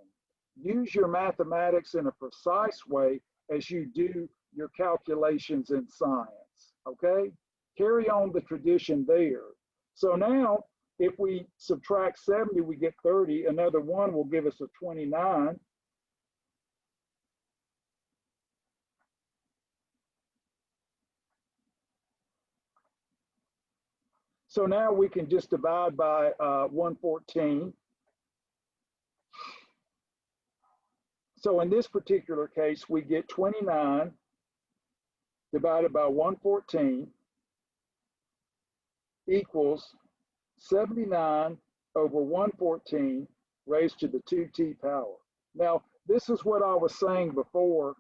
Use your mathematics in a precise way as you do your calculations in science, okay? Carry on the tradition there. So now, if we subtract 70, we get 30. Another one will give us a 29. So now we can just divide by 114. So in this particular case, we get 29 divided by 114 equals 79 over 114 raised to the 2t power. Now, this is what I was saying before,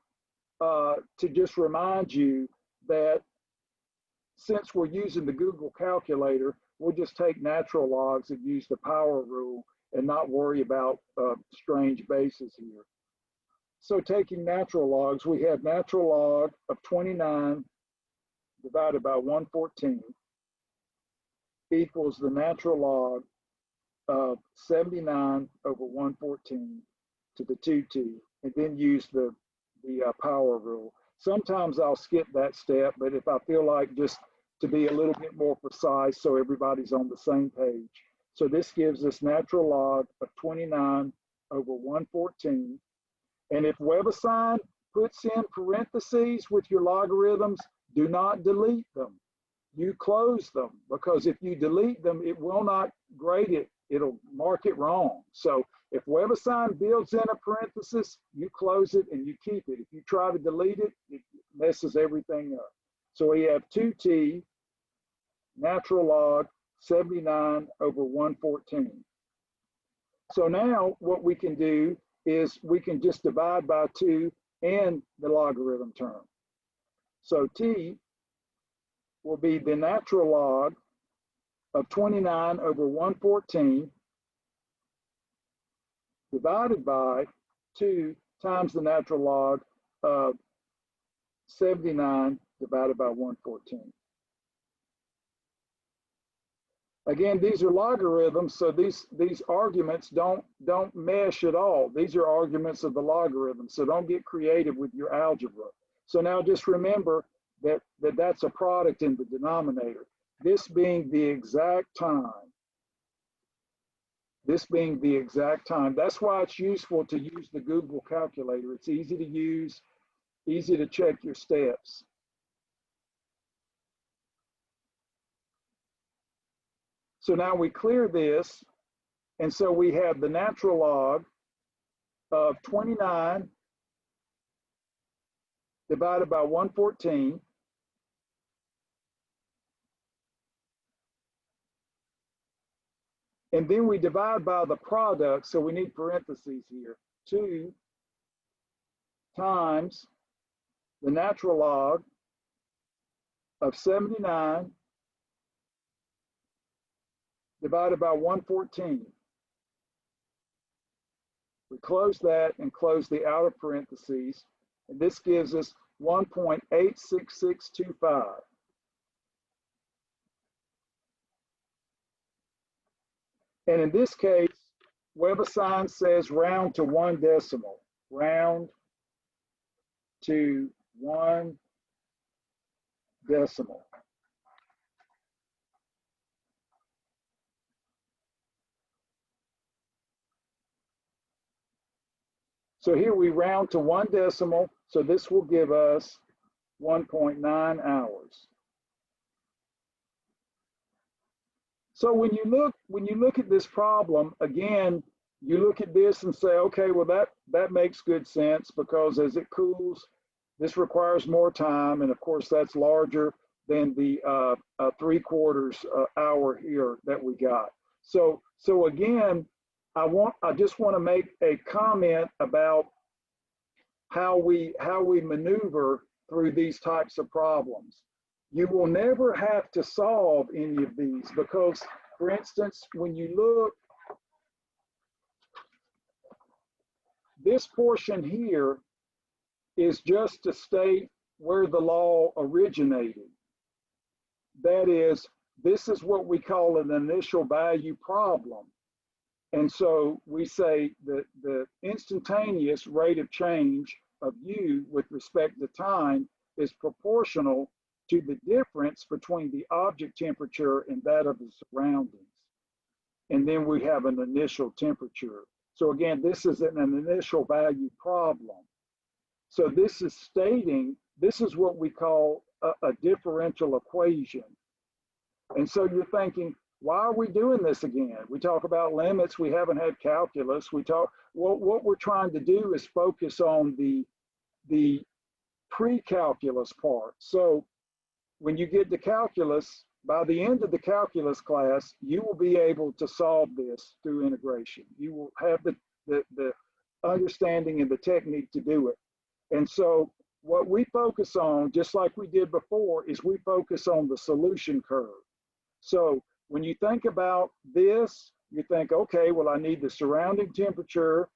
to just remind you that since we're using the Google calculator, we'll just take natural logs and use the power rule and not worry about strange bases here. So taking natural logs, we have natural log of 29 divided by 114 equals the natural log of 79 over 114 to the 2t, and then use the power rule. Sometimes I'll skip that step, but if I feel like just to be a little bit more precise so everybody's on the same page. So this gives us natural log of 29 over 114. And if WebAssign puts in parentheses with your logarithms, do not delete them. You close them, because if you delete them, it will not grade it. It'll mark it wrong. So if WebAssign builds in a parenthesis, you close it and you keep it. If you try to delete it, it messes everything up. So we have 2t natural log 79 over 114. So now what we can do is we can just divide by 2 and the logarithm term. So t will be the natural log of 29 over 114 divided by 2 times the natural log of 79 divided by 114. Again, these are logarithms, so these arguments don't mesh at all. These are arguments of the logarithm, so don't get creative with your algebra. So now just remember that that's a product in the denominator. This being the exact time. This being the exact time. That's why it's useful to use the Google calculator. It's easy to use, easy to check your steps. So now we clear this, and so we have the natural log of 29 divided by 114 And then we divide by the product, so we need parentheses here. 2 times the natural log of 79 divided by 114. We close that and close the outer parentheses, and this gives us 1.86625. And in this case, WebAssign says round to 1 decimal. Round to 1 decimal. So here we round to 1 decimal, so this will give us 1.9 hours. So when you look at this problem, again, you look at this and say, okay, well that makes good sense, because as it cools, this requires more time, and of course that's larger than the 3/4 hour here that we got. So again, I just want to make a comment about how we maneuver through these types of problems. You will never have to solve any of these, because, for instance, when you look, this portion here is just to state where the law originated. That is, this is what we call an initial value problem. And so we say that the instantaneous rate of change of U with respect to time is proportional to the difference between the object temperature and that of the surroundings. And then we have an initial temperature. So again, this is an initial value problem. So this is stating, this is what we call a differential equation. And so you're thinking, why are we doing this again? We talk about limits, we haven't had calculus. What we're trying to do is focus on the pre-calculus part. So when you get to calculus, by the end of the calculus class, you will be able to solve this through integration. You will have the understanding and the technique to do it. And so what we focus on, just like we did before, is we focus on the solution curve. So when you think about this, you think, okay, well, I need the surrounding temperature,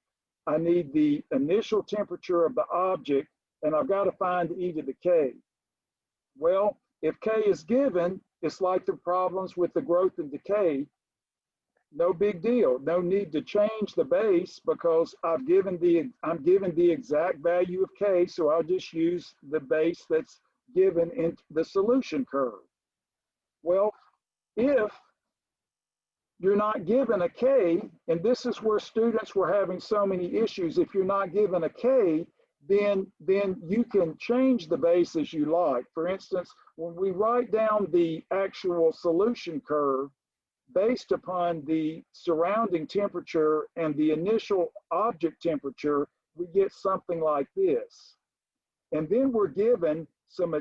I need the initial temperature of the object, and I've got to find e to the k. Well, if k is given, it's like the problems with the growth and decay. No big deal. No need to change the base, because I'm given the exact value of k, so I'll just use the base that's given in the solution curve. Well, if you're not given a k, and this is where students were having so many issues, if you're not given a k, then you can change the base as you like. For instance, when we write down the actual solution curve based upon the surrounding temperature and the initial object temperature, we get something like this. And then we're given some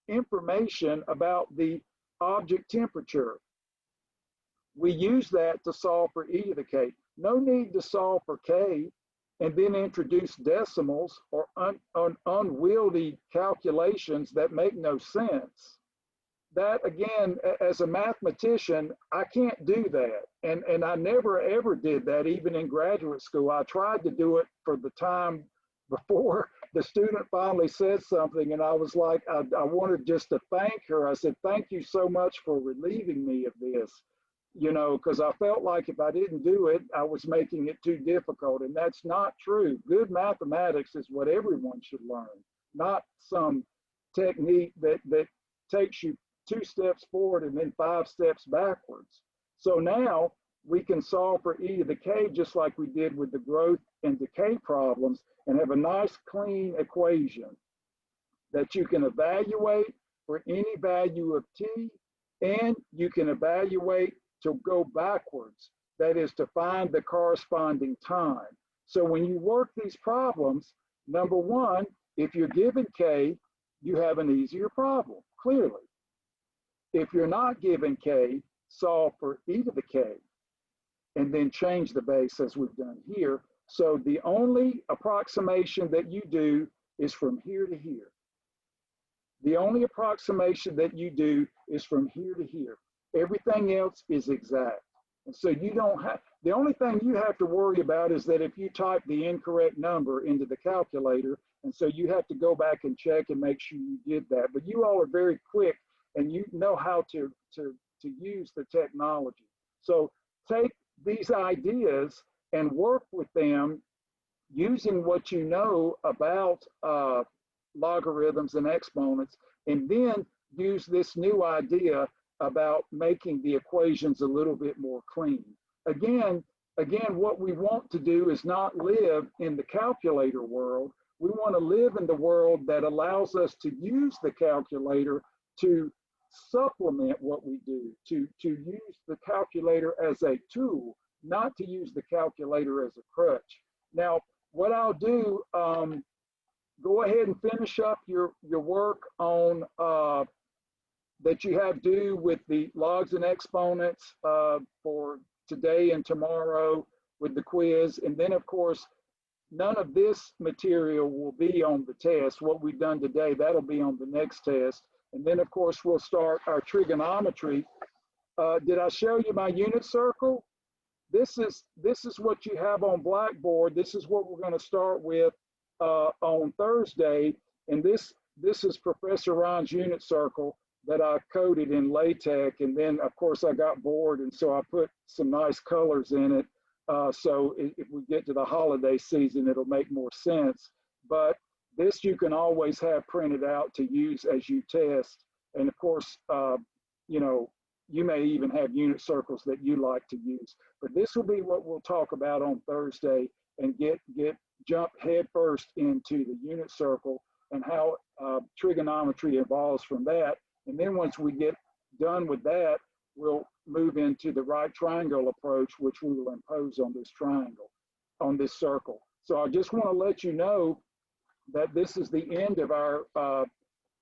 information about the object temperature. We use that to solve for e to the k. No need to solve for k and then introduce decimals or unwieldy calculations that make no sense. That, again, as a mathematician, I can't do that. And I never ever did that, even in graduate school. I tried to do it for the time before the student finally said something, and I was like, I wanted just to thank her. I said, thank you so much for relieving me of this, you know, because I felt like if I didn't do it, I was making it too difficult. And that's not true. Good mathematics is what everyone should learn, not some technique that takes you 2 steps forward and then 5 steps backwards. So now we can solve for e to the k just like we did with the growth and decay problems, and have a nice clean equation that you can evaluate for any value of t, and you can evaluate to go backwards, that is to find the corresponding time. So when you work these problems, number one, if you're given k, you have an easier problem, clearly. If you're not given k, solve for e to the k. and then change the base as we've done here. So the only approximation that you do is from here to here. The only approximation that you do is from here to here. Everything else is exact. And so you don't have, the only thing you have to worry about is that if you type the incorrect number into the calculator, and so you have to go back and check and make sure you did that. But you all are very quick and you know how to use the technology. So take these ideas and work with them using what you know about logarithms and exponents, and then use this new idea about making the equations a little bit more clean. Again, what we want to do is not live in the calculator world. We want to live in the world that allows us to use the calculator to supplement what we do, to use the calculator as a tool, not to use the calculator as a crutch. Now, what I'll do, go ahead and finish up your work on that you have due with the logs and exponents for today and tomorrow with the quiz. And then of course, none of this material will be on the test. What we've done today, that'll be on the next test. And then of course, we'll start our trigonometry. Did I show you my unit circle? This is what you have on Blackboard. This is what we're going to start with on Thursday. And this is Professor Ron's unit circle that I coded in LaTeX. And then of course I got bored, and so I put some nice colors in it. So if we get to the holiday season, it'll make more sense. But this you can always have printed out to use as you test. And of course, you know, you may even have unit circles that you like to use. But this will be what we'll talk about on Thursday, and jump head first into the unit circle and how trigonometry evolves from that. And then once we get done with that, we'll move into the right triangle approach, which we will impose on this triangle, on this circle. So I just want to let you know that this is the end of our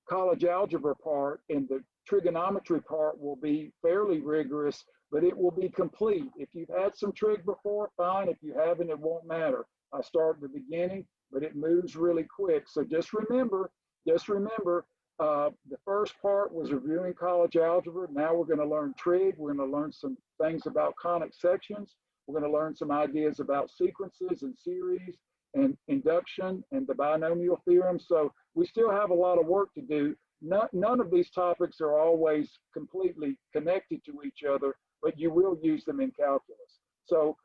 college algebra part, and the trigonometry part will be fairly rigorous, but it will be complete. If you've had some trig before, fine. If you haven't, it won't matter. I start at the beginning, but it moves really quick. So just remember, the first part was reviewing college algebra. Now we're going to learn trig. We're going to learn some things about conic sections. We're going to learn some ideas about sequences and series and induction and the binomial theorem. So we still have a lot of work to do. None of these topics are always completely connected to each other, but you will use them in calculus. So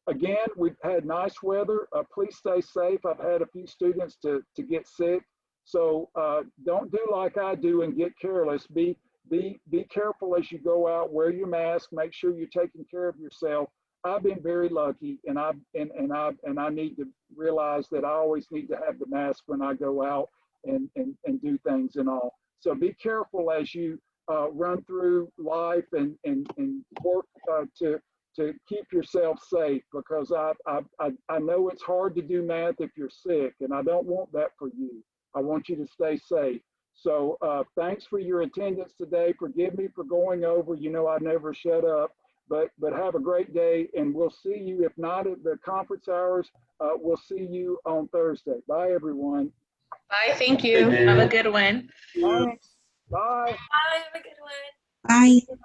again, we've had nice weather. Please stay safe. I've had a few students to get sick. So don't do like I do and get careless. Be careful as you go out. Wear your mask. Make sure you're taking care of yourself. I've been very lucky, and I need to realize that I always need to have the mask when I go out and do things and all. So be careful as you run through life and work to keep yourself safe, because I know it's hard to do math if you're sick, and I don't want that for you. I want you to stay safe. So thanks for your attendance today. Forgive me for going over. You know I never shut up. But have a great day, and we'll see you, if not at the conference hours, we'll see you on Thursday. Bye, everyone. Bye, thank you. Have a good one. Thanks. Bye. Bye, have a good one. Bye.